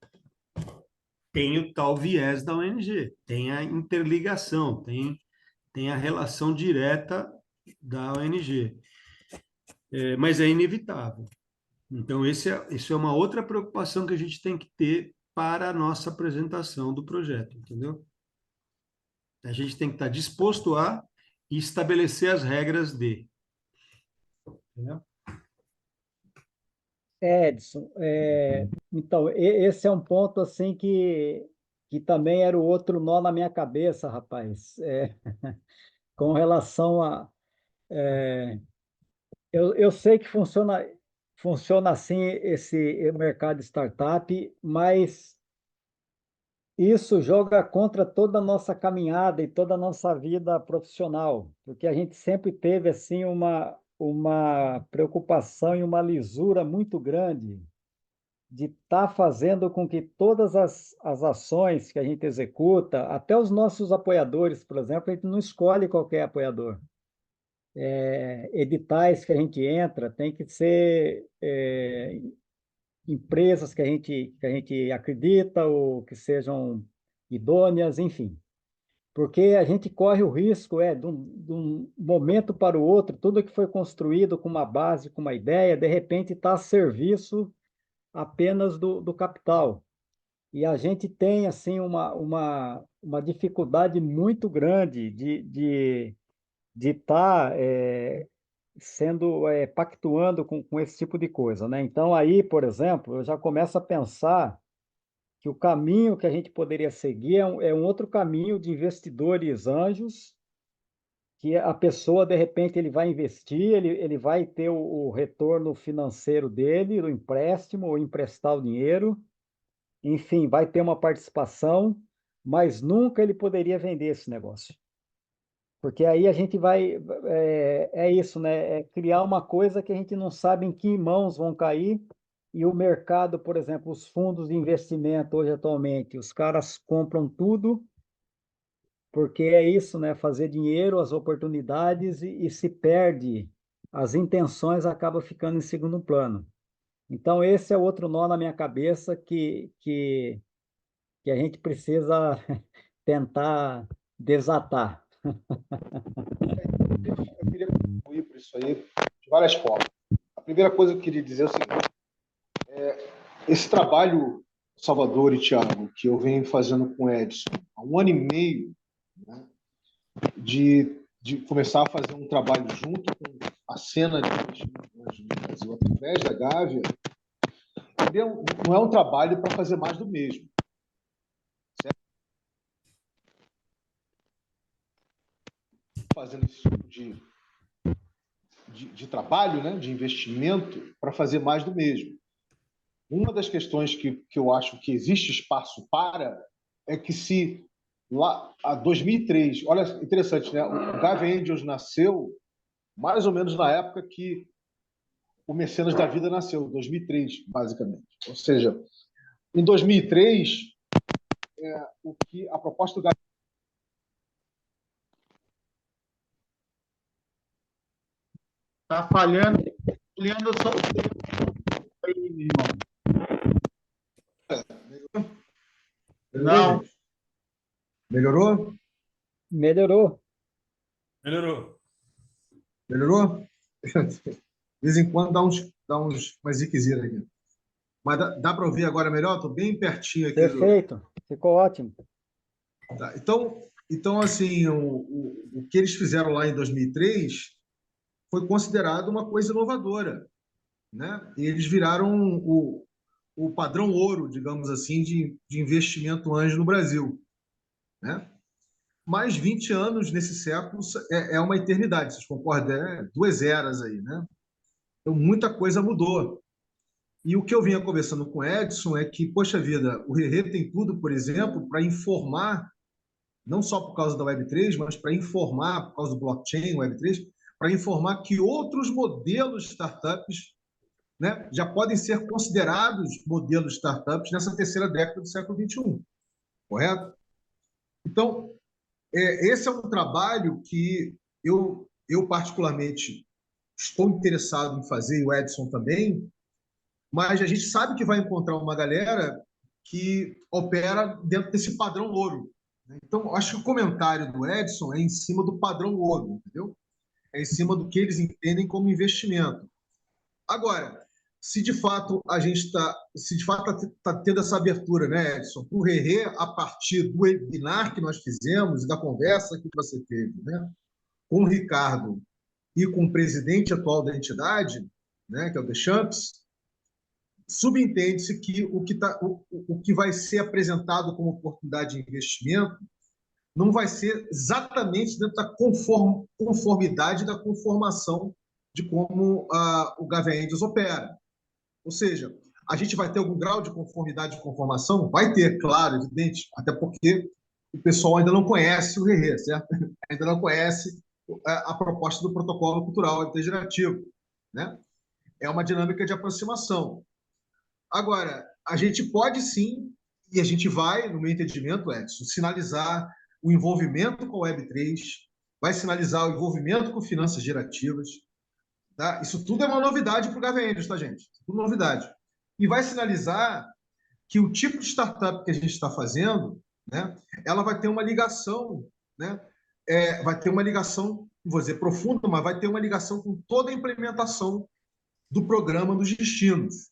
tem o tal viés da ONG, tem a interligação, tem a relação direta da ONG. Mas é inevitável. Então, isso é uma outra preocupação que a gente tem que ter para a nossa apresentação do projeto, entendeu? A gente tem que estar disposto a estabelecer as regras de. Entendeu? Edson, então, esse é um ponto assim que também era o outro nó na minha cabeça, rapaz, com relação a... eu sei que funciona assim esse mercado startup, mas isso joga contra toda a nossa caminhada e toda a nossa vida profissional, porque a gente sempre teve assim uma preocupação e uma lisura muito grande de estar fazendo com que todas as ações que a gente executa, até os nossos apoiadores, por exemplo, a gente não escolhe qualquer apoiador. Editais que a gente entra tem que ser empresas que a gente acredita ou que sejam idôneas, enfim. porque a gente corre o risco de um momento para o outro, tudo que foi construído com uma base, com uma ideia, de repente está a serviço apenas do capital. E a gente tem assim uma dificuldade muito grande de estar sendo pactuando com esse tipo de coisa, né? Então aí, por exemplo, eu já começo a pensar que o caminho que a gente poderia seguir é um outro caminho de investidores anjos, que a pessoa, de repente, ele vai investir, ele vai ter o retorno financeiro dele, do empréstimo, ou emprestar o dinheiro, enfim, vai ter uma participação, mas nunca ele poderia vender esse negócio. Porque aí a gente vai, é isso, né? É criar uma coisa que a gente não sabe em que mãos vão cair, e o mercado, por exemplo, os fundos de investimento hoje atualmente, os caras compram tudo, porque é isso, né? Fazer dinheiro, as oportunidades, e se perde, as intenções acabam ficando em segundo plano. Então, esse é outro nó na minha cabeça que a gente precisa tentar desatar. Eu queria contribuir para isso aí de várias formas. A primeira coisa que eu queria dizer é o seguinte: esse trabalho, Salvador e Thiago, que eu venho fazendo com o Edson há 1 ano e meio, né, de começar a fazer um trabalho junto com a cena de investimento no Brasil, através da Gávea, não é um trabalho para fazer mais do mesmo. Certo? Fazendo esse tipo de trabalho, né, de investimento, para fazer mais do mesmo. Uma das questões que eu acho que existe espaço para é que se lá a 2003, olha, interessante, né? O Gavin Angels nasceu mais ou menos na época que o Mecenas da Vida nasceu, 2003, basicamente. Ou seja, em 2003, o que a proposta do Gavin Tá falhando só aí, meu irmão. Não. melhorou? Melhorou. Melhorou. Melhorou? De vez em quando umas ziquezeiras aqui. Mas dá para ouvir agora melhor? Estou bem pertinho aqui do. Perfeito. Ficou ótimo. Tá. Então, assim, o que eles fizeram lá em 2003 foi considerado uma coisa inovadora, né? E eles viraram o padrão ouro, digamos assim, de investimento anjo no Brasil, né? Mais 20 anos nesse século é uma eternidade, vocês concordam? É 2 eras aí, né? Então, muita coisa mudou. E o que eu vinha conversando com o Edson é que, poxa vida, o Rerê tem tudo, por exemplo, para informar, não só por causa da Web3, mas para informar, por causa do blockchain, Web3, para informar que outros modelos de startups, né, já podem ser considerados modelos de startups nessa terceira década do século XXI, correto? Então, esse é um trabalho que eu particularmente estou interessado em fazer, e o Edson também, mas a gente sabe que vai encontrar uma galera que opera dentro desse padrão ouro. Então, acho que o comentário do Edson é em cima do padrão ouro, entendeu? É em cima do que eles entendem como investimento. Agora, se de fato a gente está tendo essa abertura, né, Edson, para o Rerê, a partir do webinar que nós fizemos e da conversa que você teve, né, com o Ricardo e com o presidente atual da entidade, né, que é o Deschamps, subentende-se que o que vai ser apresentado como oportunidade de investimento não vai ser exatamente dentro da conformidade da conformação de como o Gavin Angels opera. Ou seja, a gente vai ter algum grau de conformidade e conformação? Vai ter, claro, evidente, até porque o pessoal ainda não conhece o Rerê, certo? Ainda não conhece a proposta do protocolo cultural integrativo, né? É uma dinâmica de aproximação. Agora, a gente pode sim, e a gente vai, no meu entendimento, Edson, sinalizar o envolvimento com a Web3, vai sinalizar o envolvimento com finanças gerativas. Tá? Isso tudo é uma novidade para o Gavin Angels, tá, gente? Tudo novidade. E vai sinalizar que o tipo de startup que a gente está fazendo, né, ela vai ter uma ligação né, vai ter uma ligação, não vou dizer profunda, mas vai ter uma ligação com toda a implementação do programa dos destinos.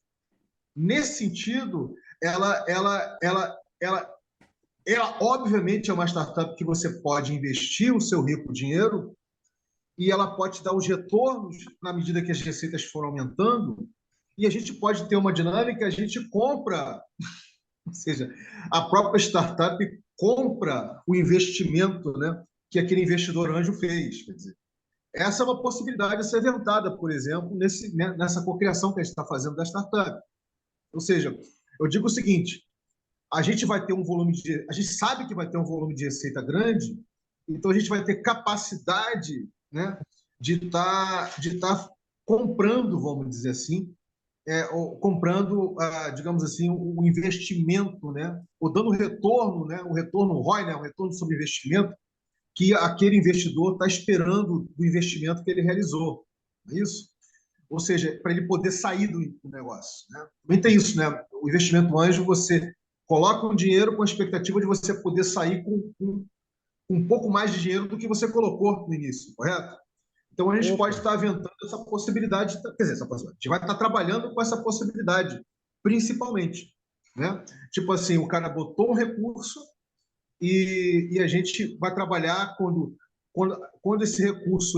Nesse sentido, ela obviamente é uma startup que você pode investir o seu rico dinheiro e ela pode dar os retornos na medida que as receitas foram aumentando, e a gente pode ter uma dinâmica, a gente compra, ou seja, a própria startup compra o investimento, né, que aquele investidor anjo fez. Quer dizer, essa é uma possibilidade a ser ventada, por exemplo, nessa cocriação que a gente está fazendo da startup. Ou seja, eu digo o seguinte, a gente vai ter um volume a gente sabe que vai ter um volume de receita grande, então a gente vai ter capacidade, né, de tá comprando, vamos dizer assim, comprando, digamos assim, o investimento, né, ou dando retorno, né, o retorno ROI, né, o retorno sobre investimento que aquele investidor está esperando do investimento que ele realizou. Não é isso? Ou seja, para ele poder sair do negócio. Né? Também tem isso, né? O investimento anjo, você coloca um dinheiro com a expectativa de você poder sair com um pouco mais de dinheiro do que você colocou no início, correto? Então a gente pode estar aventando essa possibilidade, quer dizer, essa possibilidade. A gente vai estar trabalhando com essa possibilidade, principalmente. Né? Tipo assim, o cara botou um recurso e a gente vai trabalhar quando esse recurso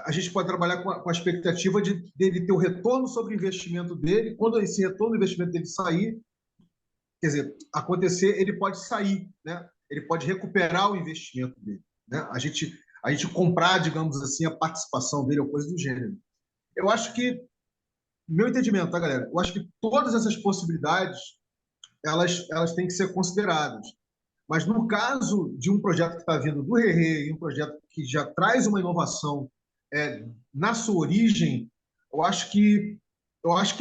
a gente pode trabalhar com a expectativa dele ter o retorno sobre o investimento dele. Quando esse retorno do investimento dele sair, quer dizer, acontecer, ele pode sair, né? Ele pode recuperar o investimento dele, né? A gente comprar, digamos assim, a participação dele ou coisa do gênero. Eu acho que, meu entendimento, tá, galera? Eu acho que todas essas possibilidades elas têm que ser consideradas. Mas no caso de um projeto que está vindo do Rerê e um projeto que já traz uma inovação na sua origem, eu acho que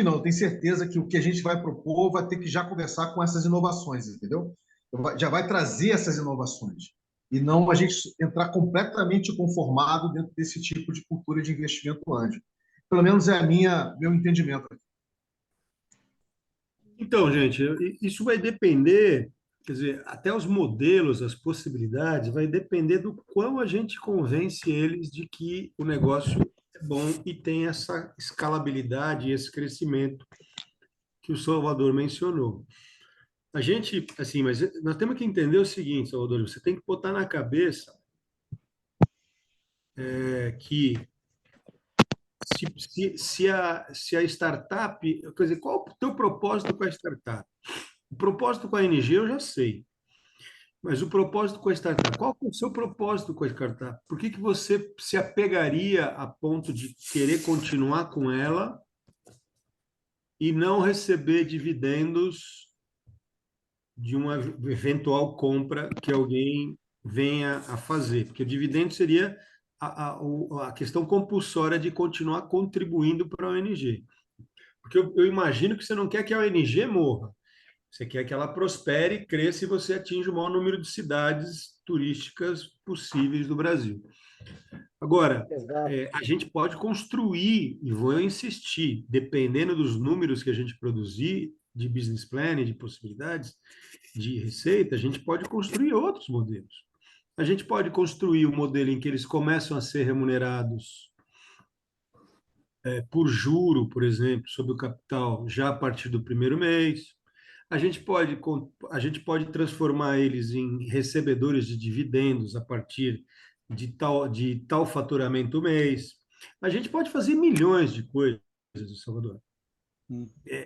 não, eu tenho certeza que o que a gente vai propor vai ter que já conversar com essas inovações, entendeu? Já vai trazer essas inovações. E não a gente entrar completamente conformado dentro desse tipo de cultura de investimento anjo. Pelo menos é meu entendimento. Então, gente, isso vai depender, quer dizer, até os modelos, as possibilidades, vai depender do quão a gente convence eles de que o negócio é bom e tem essa escalabilidade e esse crescimento que o Salvador mencionou. A gente, assim, mas nós temos que entender o seguinte, Salvador, você tem que botar na cabeça que se a startup, quer dizer, qual o teu propósito com a startup? O propósito com a NG eu já sei, mas o propósito com a startup, qual é o seu propósito com a startup? Por que você se apegaria a ponto de querer continuar com ela e não receber dividendos de uma eventual compra que alguém venha a fazer? Porque o dividendo seria a questão compulsória de continuar contribuindo para a ONG. Porque eu imagino que você não quer que a ONG morra. Você quer que ela prospere, cresça e você atinja o maior número de cidades turísticas possíveis do Brasil. Agora, a gente pode construir, e vou insistir, dependendo dos números que a gente produzir, de business plan, de possibilidades de receita, a gente pode construir outros modelos. A gente pode construir o modelo em que eles começam a ser remunerados por juro, por exemplo, sobre o capital já a partir do primeiro mês. A gente pode transformar eles em recebedores de dividendos a partir de tal faturamento mês. A gente pode fazer milhões de coisas, Salvador.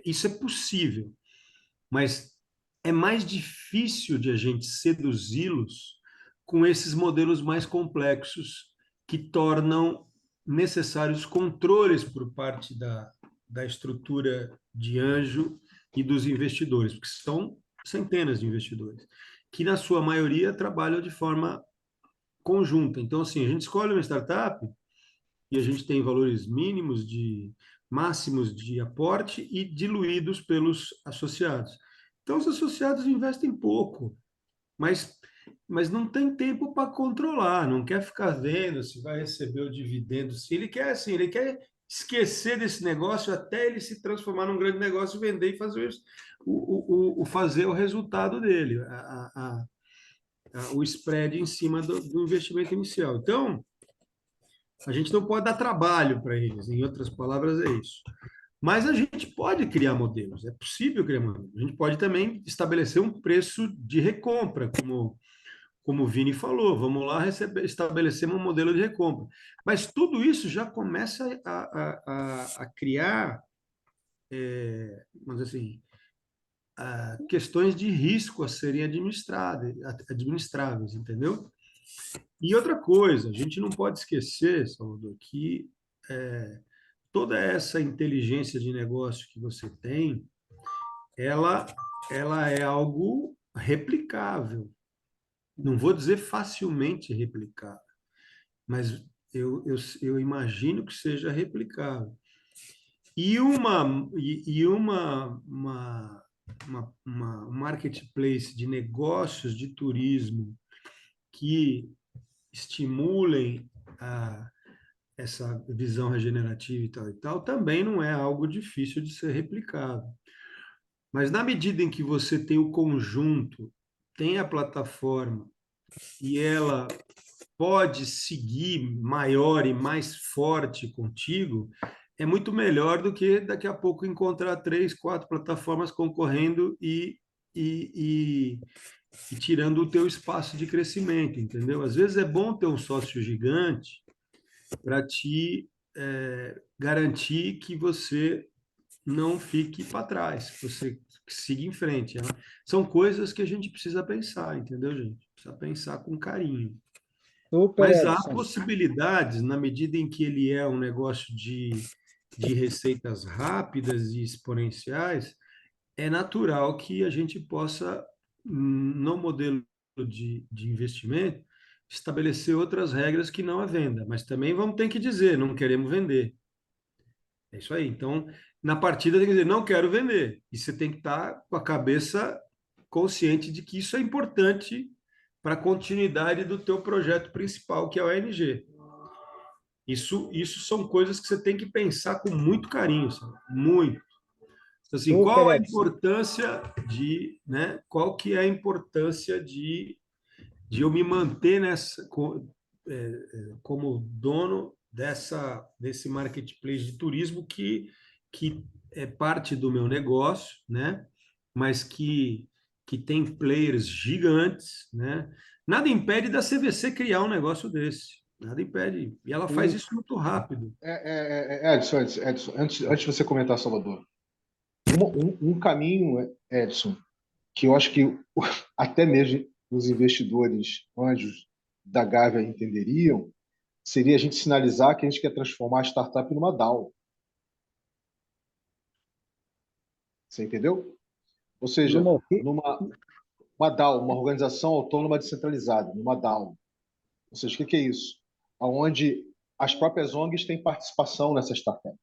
Isso é possível, mas é mais difícil de a gente seduzi-los com esses modelos mais complexos que tornam necessários controles por parte da estrutura de anjo e dos investidores, porque são centenas de investidores, que na sua maioria trabalham de forma conjunta. Então, assim, a gente escolhe uma startup e a gente tem valores máximos de aporte e diluídos pelos associados. Então, os associados investem pouco, mas não tem tempo para controlar, não quer ficar vendo se vai receber o dividendo. Se ele quer assim, ele quer esquecer desse negócio até ele se transformar num grande negócio, vender e fazer fazer o resultado dele. o spread em cima do investimento inicial. Então, a gente não pode dar trabalho para eles, em outras palavras, é isso. Mas a gente pode criar modelos, é possível criar modelos. A gente pode também estabelecer um preço de recompra, como o Vini falou, vamos lá estabelecer um modelo de recompra. Mas tudo isso já começa a criar, vamos dizer assim, questões de risco a serem administráveis, entendeu? E outra coisa, a gente não pode esquecer, Salvador, que toda essa inteligência de negócio que você tem, ela, ela é algo replicável. Não vou dizer facilmente replicável, mas eu imagino que seja replicável. E um marketplace de negócios de turismo que estimulem essa visão regenerativa e tal, também não é algo difícil de ser replicado. Mas na medida em que você tem o conjunto, tem a plataforma, e ela pode seguir maior e mais forte contigo, é muito melhor do que daqui a pouco encontrar 3, 4 plataformas concorrendo e tirando o teu espaço de crescimento, entendeu? Às vezes é bom ter um sócio gigante para te garantir que você não fique para trás, que você siga em frente. São coisas que a gente precisa pensar, entendeu, gente? Precisa pensar com carinho. Super, Mas há Edson. possibilidades, na medida em que ele é um negócio de receitas rápidas e exponenciais, é natural que a gente possa, no modelo de investimento, estabelecer outras regras que não a venda. Mas também vamos ter que dizer, não queremos vender. É isso aí. Então, na partida tem que dizer, não quero vender. E você tem que estar com a cabeça consciente de que isso é importante para a continuidade do teu projeto principal, que é o ANG. Isso são coisas que você tem que pensar com muito carinho, sabe? Muito. Assim, Super, qual a Edson. importância qual que é a importância de eu me manter como dono desse marketplace de turismo que é parte do meu negócio, né? Mas que tem players gigantes, né? Nada impede da CVC criar um negócio desse. Nada impede. E ela faz isso muito rápido. Edson, antes de você comentar, Salvador, um caminho, Edson, que eu acho que até mesmo os investidores anjos da Gávea entenderiam, seria a gente sinalizar que a gente quer transformar a startup numa DAO. Você entendeu? Ou seja, Numa, uma DAO, uma organização autônoma descentralizada, numa DAO. Ou seja, o que é isso? Onde as próprias ONGs têm participação nessa startup.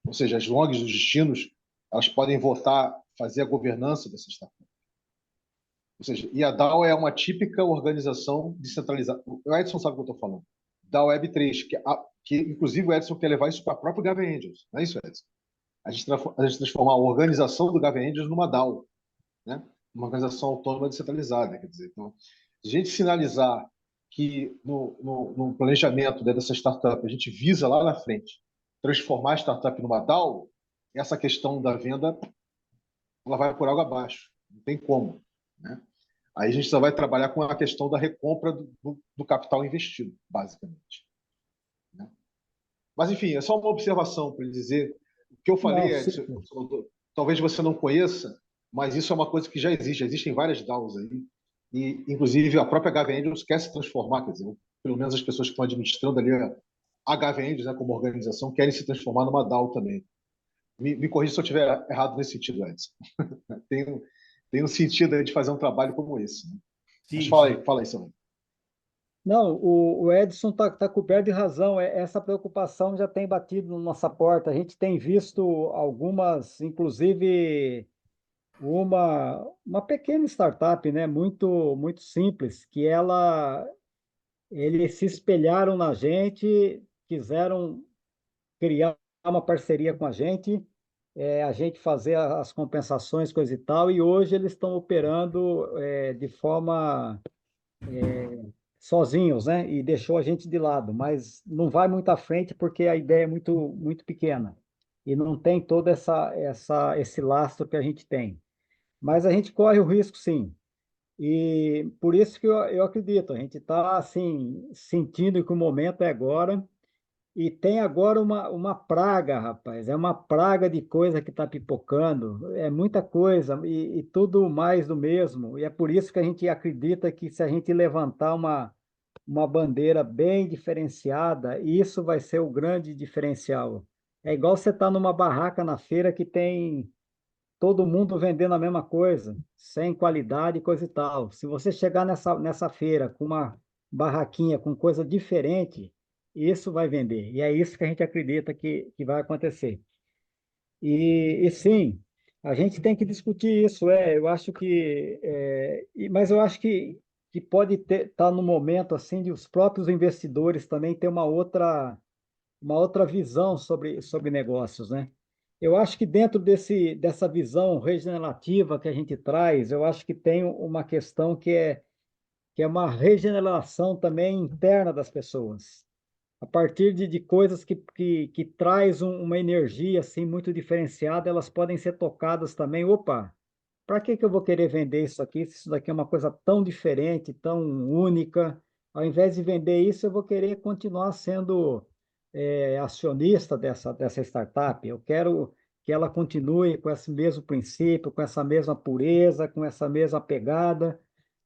Ou seja, as ONGs, os destinos, elas podem votar, fazer a governança dessa startup. Ou seja, e a DAO é uma típica organização descentralizada. O Edson sabe o que eu estou falando. DAO Web3, que inclusive o Edson quer levar isso para a própria Gavin Angels. Não é isso, Edson? A gente transformar a organização do Gavin Angels numa DAO, né? Uma organização autônoma descentralizada. Quer dizer, então, se a gente sinalizar que no planejamento dessa startup a gente visa lá na frente transformar a startup numa DAO, essa questão da venda ela vai por água abaixo. Não tem como, né? Aí a gente só vai trabalhar com a questão da recompra do capital investido, basicamente, né? Mas, enfim, é só uma observação para dizer o que eu não, falei, Edson, talvez você não conheça, mas isso é uma coisa que já existe. Existem várias DAOs aí, e, inclusive, a própria Gavin Angels quer se transformar, quer dizer, pelo menos as pessoas que estão administrando ali a Gavin Angels, né, como organização, querem se transformar numa DAO também. Me corrija se eu estiver errado nesse sentido, Edson. Tem um sentido aí de fazer um trabalho como esse, né? Mas Sim, fala aí, Samuel. não, o Edson está coberto de razão. Essa preocupação já tem batido na nossa porta. A gente tem visto algumas, inclusive uma pequena startup, né, muito simples, que eles se espelharam na gente, quiseram criar uma parceria com a gente fazer as compensações, coisa e tal, e hoje eles estão operando de forma sozinhos, né? E deixou a gente de lado, mas não vai muito à frente porque a ideia é muito pequena e não tem todo esse lastro que a gente tem. Mas a gente corre o risco, sim. E por isso que eu acredito, a gente está assim, sentindo que o momento é agora. E tem agora uma praga, rapaz. É uma praga de coisa que está pipocando. É muita coisa e tudo mais do mesmo. E é por isso que a gente acredita que se a gente levantar uma bandeira bem diferenciada, isso vai ser o grande diferencial. É igual você estar numa barraca na feira que tem todo mundo vendendo a mesma coisa, sem qualidade e coisa e tal. Se você chegar nessa feira com uma barraquinha com coisa diferente, isso vai vender. E é isso que a gente acredita que vai acontecer. E sim, a gente tem que discutir isso. Eu acho que, mas eu acho que pode estar no momento assim de os próprios investidores também ter uma outra visão sobre negócios, né? Eu acho que dentro dessa visão regenerativa que a gente traz, eu acho que tem uma questão que é uma regeneração também interna das pessoas. A partir de coisas que traz uma energia assim muito diferenciada, elas podem ser tocadas também. Opa, para que eu vou querer vender isso aqui, se isso daqui é uma coisa tão diferente, tão única? Ao invés de vender isso, eu vou querer continuar sendo acionista dessa startup. Eu quero que ela continue com esse mesmo princípio, com essa mesma pureza, com essa mesma pegada.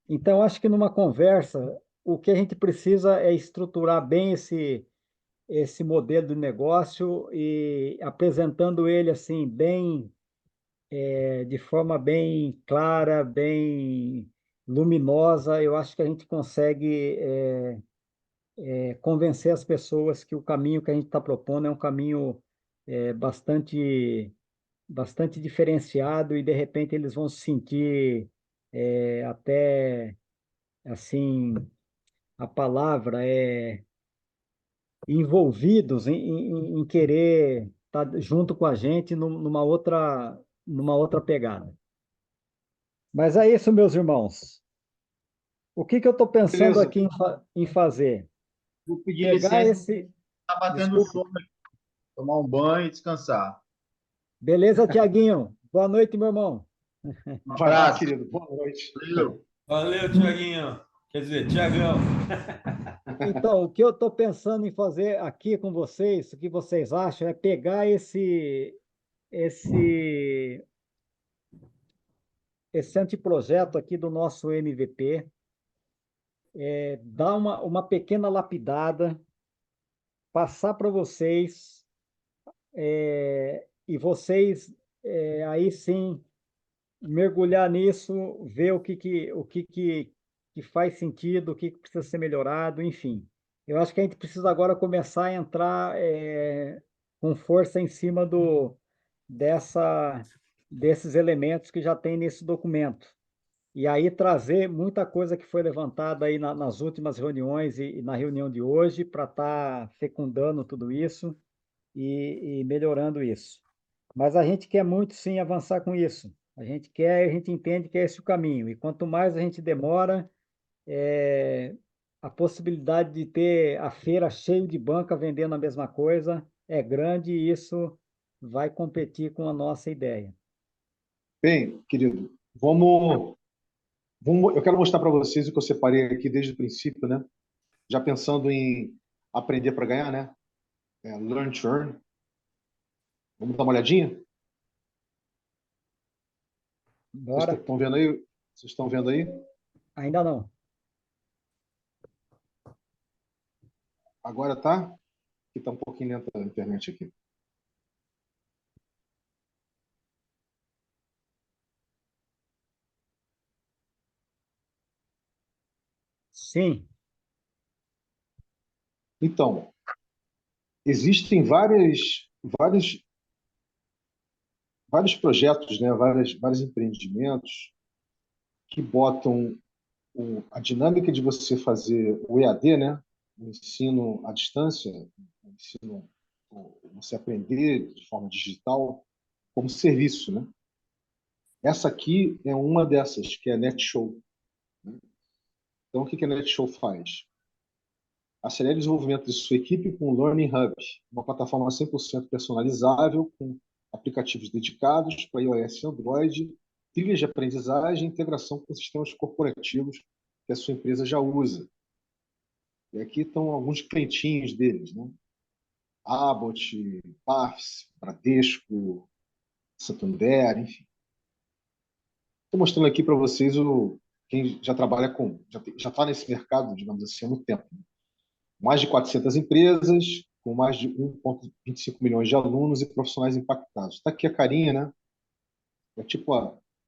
Então, acho que numa conversa, o que a gente precisa é estruturar bem esse modelo de negócio e apresentando ele assim, bem de forma bem clara, bem luminosa, eu acho que a gente consegue convencer as pessoas que o caminho que a gente está propondo é um caminho bastante diferenciado e de repente eles vão se sentir até assim a palavra envolvidos em querer estar junto com a gente numa outra pegada. Mas é isso, meus irmãos. O que eu estou pensando Beleza. aqui em fazer? Vou pedir Pegar licença, esse. tá batendo Desculpe. sono, tomar um banho e descansar. Beleza, Tiaguinho? Boa noite, meu irmão. Um Vai lá, abraço. querido. Boa noite. Valeu. Valeu, Tiaguinho. Quer dizer, Tiagão. Então, o que eu estou pensando em fazer aqui com vocês, o que vocês acham, é pegar esse, esse anteprojeto aqui do nosso MVP, dar uma pequena lapidada, passar para vocês, e vocês aí sim mergulhar nisso, ver que faz sentido, o que precisa ser melhorado, enfim. Eu acho que a gente precisa agora começar a entrar com força em cima dessa, desses elementos que já tem nesse documento. E aí trazer muita coisa que foi levantada aí nas últimas reuniões e na reunião de hoje para estar fecundando tudo isso e melhorando isso. Mas a gente quer muito sim avançar com isso. A gente entende que é esse o caminho. E quanto mais a gente demora, a possibilidade de ter a feira cheia de banca vendendo a mesma coisa é grande e isso vai competir com a nossa ideia. Bem, querido, eu quero mostrar para vocês o que eu separei aqui desde o princípio, né? Já pensando em aprender para ganhar, né? Learn to earn. Vamos dar uma olhadinha? Vocês Bora? estão vendo aí? Vocês estão vendo aí? Ainda não. Agora tá? Que tá um pouquinho lenta a internet aqui. Sim, Então, existem vários projetos, né? Vários empreendimentos que botam a dinâmica de você fazer o EAD, né? O ensino à distância, o ensino, você aprender de forma digital, como serviço, né? Essa aqui é uma dessas, que é a NetShow, né? Então, o que a NetShow faz? Acelera o desenvolvimento de sua equipe com o Learning Hub, uma plataforma 100% personalizável, com aplicativos dedicados para iOS e Android, trilhas de aprendizagem e integração com sistemas corporativos que a sua empresa já usa. E aqui estão alguns clientinhos deles, né? Abbott, Pafs, Bradesco, Santander, enfim. Estou mostrando aqui para vocês quem já trabalha já está nesse mercado, digamos assim, há muito tempo. Mais de 400 empresas, com mais de 1,25 milhões de alunos e profissionais impactados. Está aqui a carinha, né? É tipo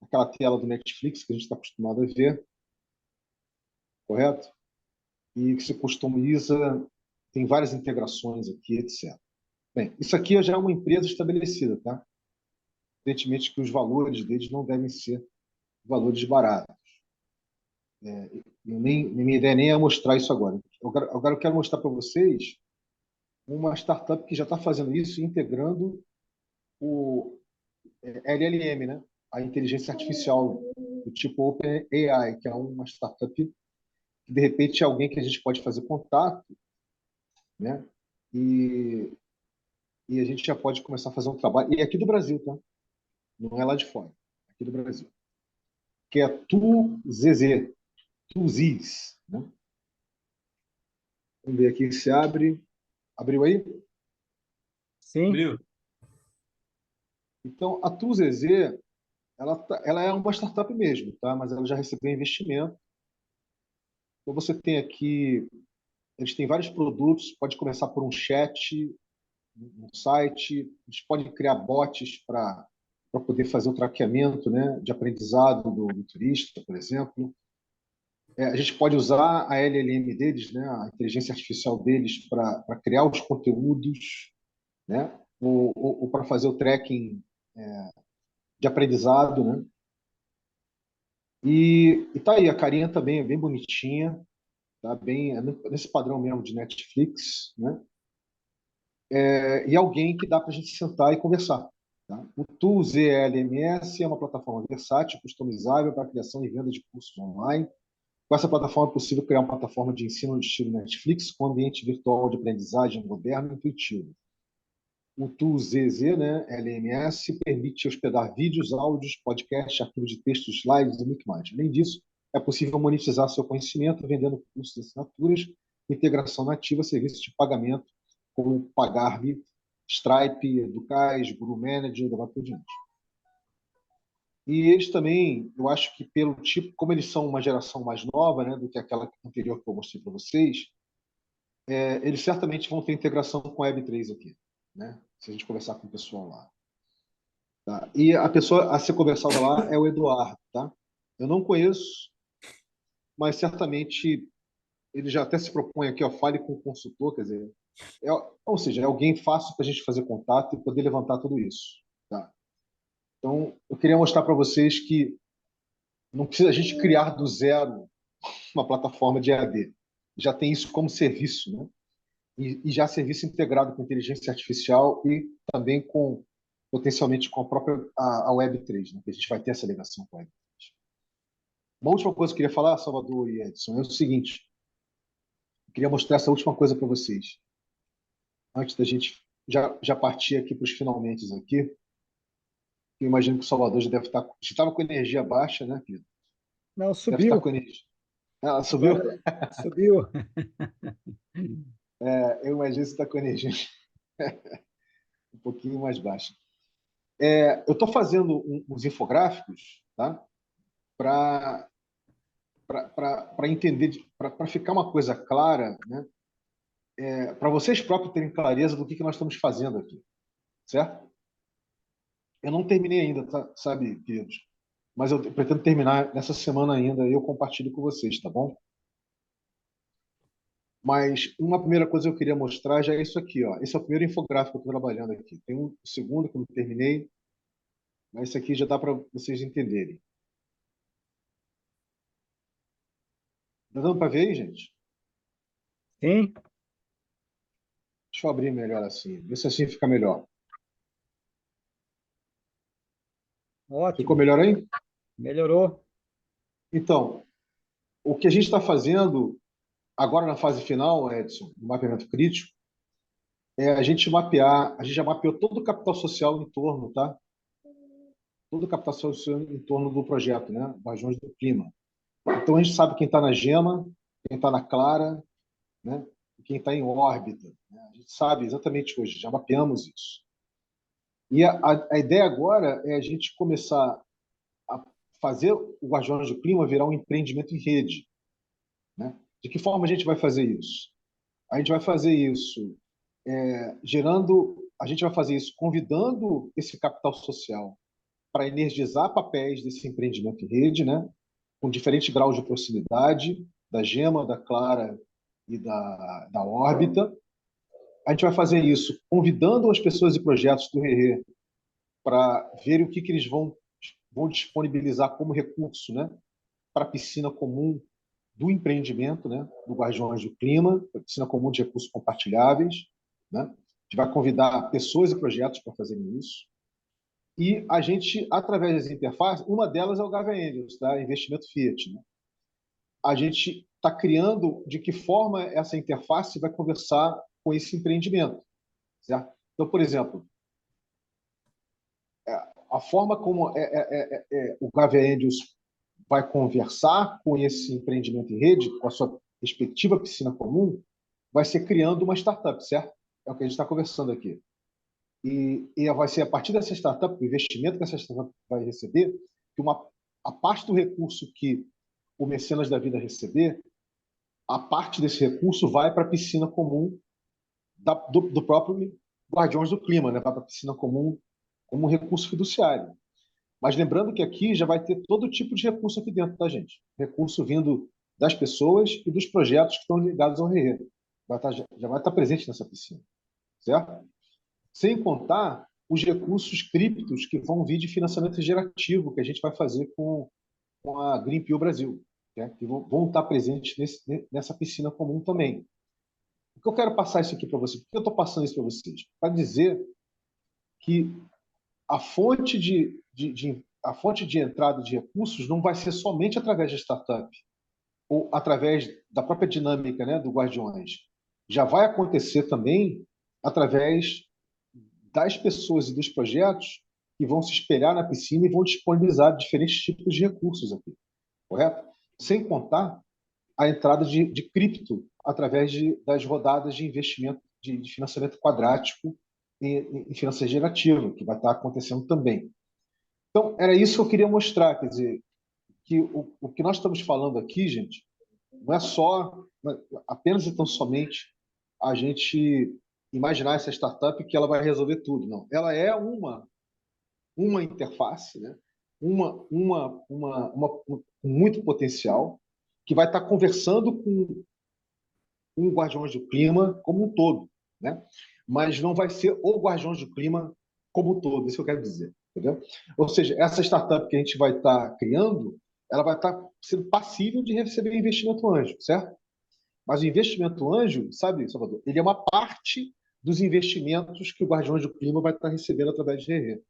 aquela tela do Netflix que a gente está acostumado a ver, correto? E que se customiza, tem várias integrações aqui, etc. Bem, isso aqui já é uma empresa estabelecida, tá? Evidentemente que os valores deles não devem ser valores baratos. Minha ideia nem é mostrar isso agora. Agora eu quero mostrar para vocês uma startup que já está fazendo isso, integrando o LLM, né? A inteligência artificial do tipo OpenAI, que é uma startup que, de repente, é alguém que a gente pode fazer contato, né? E, e a gente já pode começar a fazer um trabalho. E é aqui do Brasil, tá? Não é lá de fora. É aqui do Brasil. Que é TuZZ, TuZiz, né? Vamos ver aqui se abre. Abriu aí? Sim, Viu? Então, a TuZZ, ela é uma startup mesmo, tá? Mas ela já recebeu investimento. Então, você tem aqui, eles têm vários produtos, pode começar por um chat, um site, eles podem criar bots para poder fazer o traqueamento, né, de aprendizado do turista, por exemplo. A gente pode usar a LLM deles, né, a inteligência artificial deles, para criar os conteúdos, né, ou para fazer o tracking de aprendizado, né? E tá aí, a carinha também é bem bonitinha, tá bem nesse padrão mesmo de Netflix, né? E alguém que dá para a gente sentar e conversar. Tá? O Tools ELMS é uma plataforma versátil, customizável para a criação e venda de cursos online. Com essa plataforma é possível criar uma plataforma de ensino no estilo Netflix com ambiente virtual de aprendizagem moderno e intuitivo. O ToolZZ, né, LMS, permite hospedar vídeos, áudios, podcasts, arquivos de textos, slides e muito mais. Além disso, é possível monetizar seu conhecimento vendendo cursos e assinaturas, integração nativa, serviços de pagamento, como Pagar.me, Stripe, Educais, Guru Manager, e daí por diante. E eles também, eu acho que pelo tipo, como eles são uma geração mais nova, né, do que aquela anterior que eu mostrei para vocês, eles certamente vão ter integração com a Web3 aqui, né? Se a gente conversar com o pessoal lá. Tá? E a pessoa a ser conversada lá é o Eduardo, tá? Eu não conheço, mas certamente ele já até se propõe aqui, ó, fale com o consultor, quer dizer, ou seja, é alguém fácil para a gente fazer contato e poder levantar tudo isso, tá? Então, eu queria mostrar para vocês que não precisa a gente criar do zero uma plataforma de EAD. Já tem isso como serviço, né? E já serviço integrado com inteligência artificial e também com potencialmente com a própria a Web3, né? Que a gente vai ter essa ligação com a Web3. Uma última coisa que eu queria falar, Salvador e Edson, é o seguinte: eu queria mostrar essa última coisa para vocês, antes da gente já partir aqui para os finalmente aqui. Eu imagino que o Salvador já deve estar, já estava com energia baixa, né, Pedro? não, Deve estar subiu. com energia. Ela subiu? Agora subiu. Eu imagino que você está com energia um pouquinho mais baixa. Eu estou fazendo uns infográficos, tá? Para entender, para ficar uma coisa clara, né? Para vocês próprios terem clareza do que nós estamos fazendo aqui, certo? Eu não terminei ainda, tá? Sabe, queridos? Mas eu pretendo terminar nessa semana ainda e eu compartilho com vocês, tá bom? Mas uma primeira coisa que eu queria mostrar já é isso aqui, ó. Esse é o primeiro infográfico que eu estou trabalhando aqui. Tem um segundo que eu não terminei, mas esse aqui já dá para vocês entenderem. Tá dando para ver aí, gente? Sim, Deixa eu abrir melhor assim. Ver se assim fica melhor. Ficou ótimo. melhor aí? Melhorou. Então, O que a gente está fazendo agora na fase final, Edson, do mapeamento crítico, é a gente mapear, a gente já mapeou todo o capital social em torno, tá? Todo o capital social em torno do projeto, né? Guardiões do Clima. Então a gente sabe quem está na Gema, quem está na Clara, né? E quem está em órbita. Né? A gente sabe exatamente hoje, já mapeamos isso. E a ideia agora é a gente começar a fazer o Guardiões do Clima virar um empreendimento em rede. Né? De que forma a gente vai fazer isso? A gente vai fazer isso a gente vai fazer isso convidando esse capital social para energizar papéis desse empreendimento em rede, né? Com diferentes graus de proximidade, da Gema, da Clara e da órbita. A gente vai fazer isso convidando as pessoas e projetos do RE para ver o que eles vão disponibilizar como recurso, né? Para a piscina comum do empreendimento, né? Do Guardiões do Clima, a piscina comum de recursos compartilháveis. Né? A gente vai convidar pessoas e projetos para fazerem isso. E a gente, através das interfaces, uma delas é o Gava Angels, tá? Investimento Fiat. Né? A gente está criando de que forma essa interface vai conversar com esse empreendimento. Certo? Então, por exemplo, a forma como o Gava Angels vai conversar com esse empreendimento em rede, com a sua respectiva piscina comum, vai ser criando uma startup, certo? É o que a gente está conversando aqui. E vai ser a partir dessa startup, o investimento que essa startup vai receber, que a parte do recurso que o Mecenas da Vida receber, a parte desse recurso vai para a piscina comum do próprio Guardiões do Clima, né? Vai para a piscina comum como recurso fiduciário. Mas lembrando que aqui já vai ter todo tipo de recurso aqui dentro, tá, gente? Recurso vindo das pessoas e dos projetos que estão ligados ao RE. Já vai estar presente nessa piscina, certo? Sem contar os recursos criptos que vão vir de financiamento gerativo que a gente vai fazer com a Greenpeace Brasil, né? Que vão estar presentes nessa piscina comum também. Por que eu quero passar isso aqui para vocês? Por que eu estou passando isso para vocês? Para dizer que a fonte a fonte de entrada de recursos não vai ser somente através da startup ou através da própria dinâmica, né, do Guardiões. Já vai acontecer também através das pessoas e dos projetos que vão se espelhar na piscina e vão disponibilizar diferentes tipos de recursos aqui, correto? Sem contar a entrada de cripto através das rodadas de investimento de financiamento quadrático em finança gerativa, que vai estar acontecendo também. Então, era isso que eu queria mostrar, quer dizer, que o que nós estamos falando aqui, gente, não é só, apenas e tão somente a gente imaginar essa startup que ela vai resolver tudo, não. Ela é uma interface, né? Com muito potencial, que vai estar conversando com o Guardiões do Clima como um todo, né? Mas não vai ser o Guardiões do Clima como um todo, isso que eu quero dizer, entendeu? Ou seja, essa startup que a gente vai estar criando, ela vai estar sendo passível de receber investimento anjo, certo? Mas o investimento anjo, sabe, Salvador, ele é uma parte dos investimentos que o Guardiões do Clima vai estar recebendo através de RE.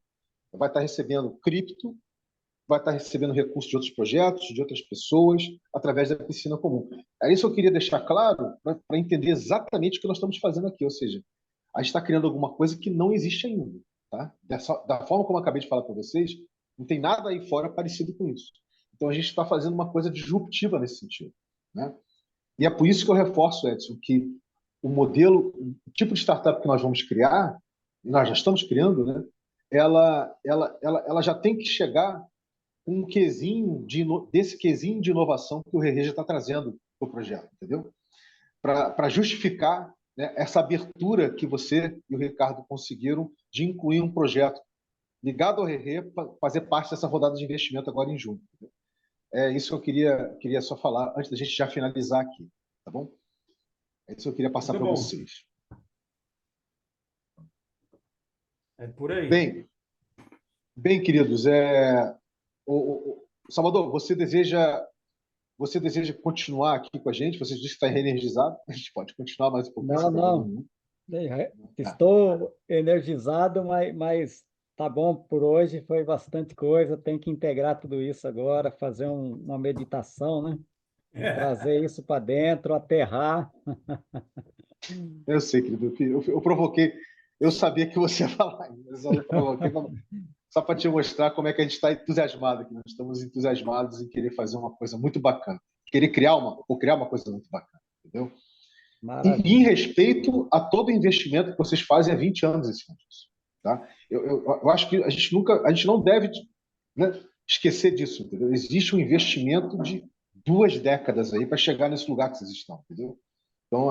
Vai estar recebendo cripto, vai estar recebendo recursos de outros projetos, de outras pessoas, através da piscina comum. É isso que eu queria deixar claro para entender exatamente o que nós estamos fazendo aqui. Ou seja, a gente está criando alguma coisa que não existe ainda. Tá? Da forma como eu acabei de falar para vocês, não tem nada aí fora parecido com isso. Então a gente está fazendo uma coisa disruptiva nesse sentido. Né? E é por isso que eu reforço, Edson, que o modelo, o tipo de startup que nós vamos criar, e nós já estamos criando, né? Ela já tem que chegar com um quesinho desse quesinho de inovação que o RE já está trazendo para o projeto, entendeu? Para justificar, né, essa abertura que você e o Ricardo conseguiram de incluir um projeto ligado ao RE para fazer parte dessa rodada de investimento agora em junho. Entendeu? É isso que eu queria só falar antes da gente já finalizar aqui, tá bom? É isso que eu queria passar para vocês. É por aí. Bem, queridos, Salvador, você deseja continuar aqui com a gente? Você disse que está reenergizado. A gente pode continuar mais um pouquinho, Não, sem problema não. nenhum. Estou energizado, mas tá bom por hoje, foi bastante coisa. Tem que integrar tudo isso agora, fazer uma meditação, né? trazer isso para dentro, aterrar. Eu sei, querido. Eu provoquei. Eu sabia que você ia falar, mas eu provoquei só para te mostrar como é que a gente está entusiasmado aqui. Nós estamos entusiasmados em querer fazer uma coisa muito bacana. Querer criar uma coisa muito bacana, entendeu? E em Maravilha. respeito a todo o investimento que vocês fazem há 20 anos em cima disso. Tá? Eu acho que a gente não deve, né, esquecer disso. Entendeu? Existe um investimento de 2 décadas aí para chegar nesse lugar que vocês estão. Entendeu? Então,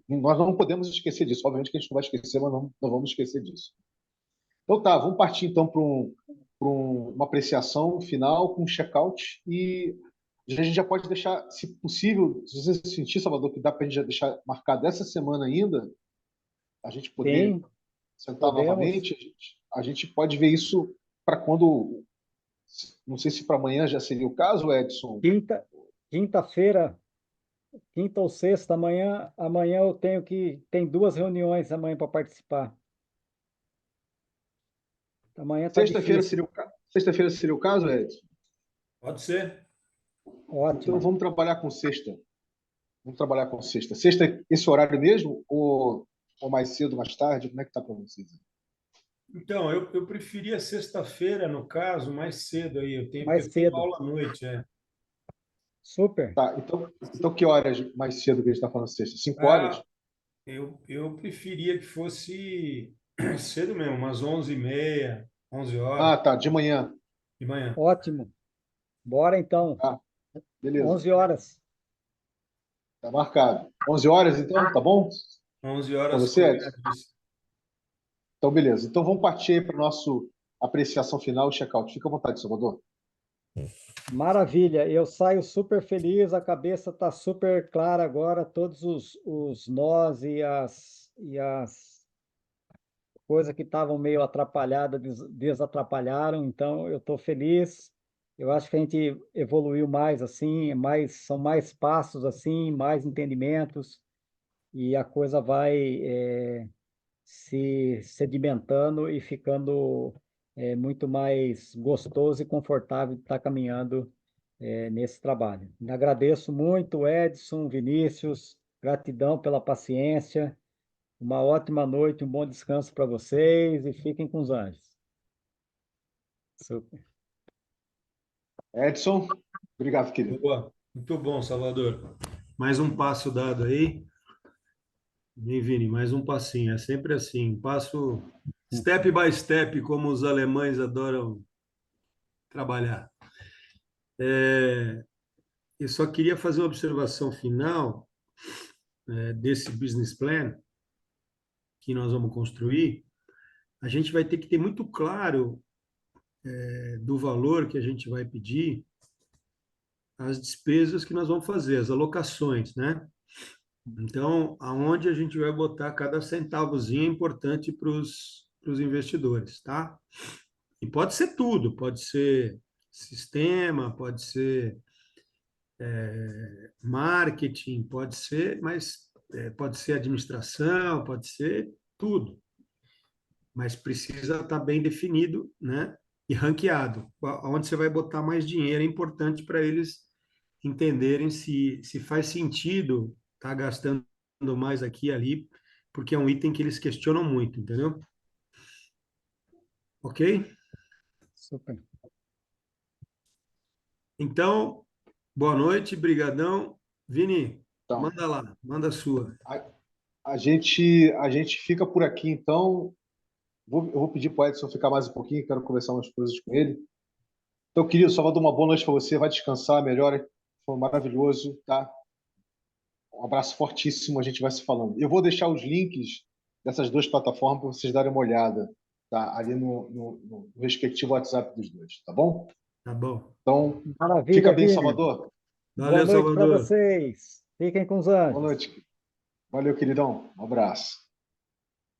nós não podemos esquecer disso. Obviamente que a gente não vai esquecer, mas não vamos esquecer disso. Então, tá, vamos partir então para uma apreciação final com um check-out e a gente já pode deixar, se possível, se você sentir, Salvador, que dá para a gente já deixar marcado essa semana ainda, a gente poder Sim, sentar podemos. novamente, a gente pode ver isso para quando, não sei se para amanhã já seria o caso, Edson. Quinta, quinta-feira, quinta ou sexta, amanhã eu tem 2 reuniões amanhã para participar. Amanhã está Sexta-feira difícil. seria sexta-feira seria o caso, Edson? Pode ser. Então Ótimo. vamos trabalhar com sexta. Vamos trabalhar com sexta. Sexta, esse horário mesmo? Ou mais cedo, mais tarde? Como é que tá para vocês? Então, eu preferia sexta-feira, no caso, mais cedo aí. Porque Mais eu tenho cedo. aula à noite, é. Super. Tá, então que horas mais cedo que a gente está falando sexta? 5 horas? Ah, eu preferia que fosse cedo mesmo, umas 11h30, 11 horas Ah, tá, de manhã. de manhã. Ótimo. Bora então. Tá, beleza. 11 horas. Tá marcado. 11 horas, então, tá bom? 11 Para horas você, Edson? combinadíssimo. Então, beleza. Então, vamos partir aí para o nosso apreciação final e check-out. Fica à vontade, Salvador. Maravilha. Eu saio super feliz, a cabeça está super clara agora, todos os nós e as coisas que estavam meio atrapalhadas desatrapalharam, então eu estou feliz. Eu acho que a gente evoluiu mais assim, são mais passos assim, mais entendimentos, e a coisa vai se sedimentando e ficando muito mais gostoso e confortável de estar caminhando nesse trabalho. Agradeço muito, Edson, Vinícius, gratidão pela paciência. Uma ótima noite, um bom descanso para vocês e fiquem com os anjos. Super. Edson, obrigado, querido. Boa. Muito bom, Salvador. Mais um passo dado aí. Vem, Vini, mais um passinho. É sempre assim, passo step by step, como os alemães adoram trabalhar. Eu só queria fazer uma observação final, desse business plan que nós vamos construir. A gente vai ter que ter muito claro, do valor que a gente vai pedir, as despesas que nós vamos fazer, as alocações, né? Então, aonde a gente vai botar cada centavozinho é importante para os investidores, tá? E pode ser tudo, pode ser sistema, pode ser marketing, pode ser, mas pode ser administração, pode ser tudo, mas precisa estar bem definido, né? E ranqueado. Onde você vai botar mais dinheiro é importante para eles entenderem se faz sentido estar gastando mais aqui e ali, porque é um item que eles questionam muito, entendeu? Ok? Super. Então, boa noite, brigadão. Vini, Então, manda lá, manda a sua. a gente fica por aqui, então. Eu vou pedir para o Edson ficar mais um pouquinho, quero conversar umas coisas com ele. Então, querido, Salvador, uma boa noite para você. Vai descansar, melhor. Foi maravilhoso, tá? Um abraço fortíssimo, a gente vai se falando. Eu vou deixar os links dessas 2 plataformas para vocês darem uma olhada, tá? Ali no respectivo WhatsApp dos dois, tá bom? Tá bom. Então, fica Maravilha, bem, Vini. Salvador. Boa Valeu, noite para Salvador. vocês. Fiquem com os Boa anjos. noite. Valeu, queridão. Um abraço.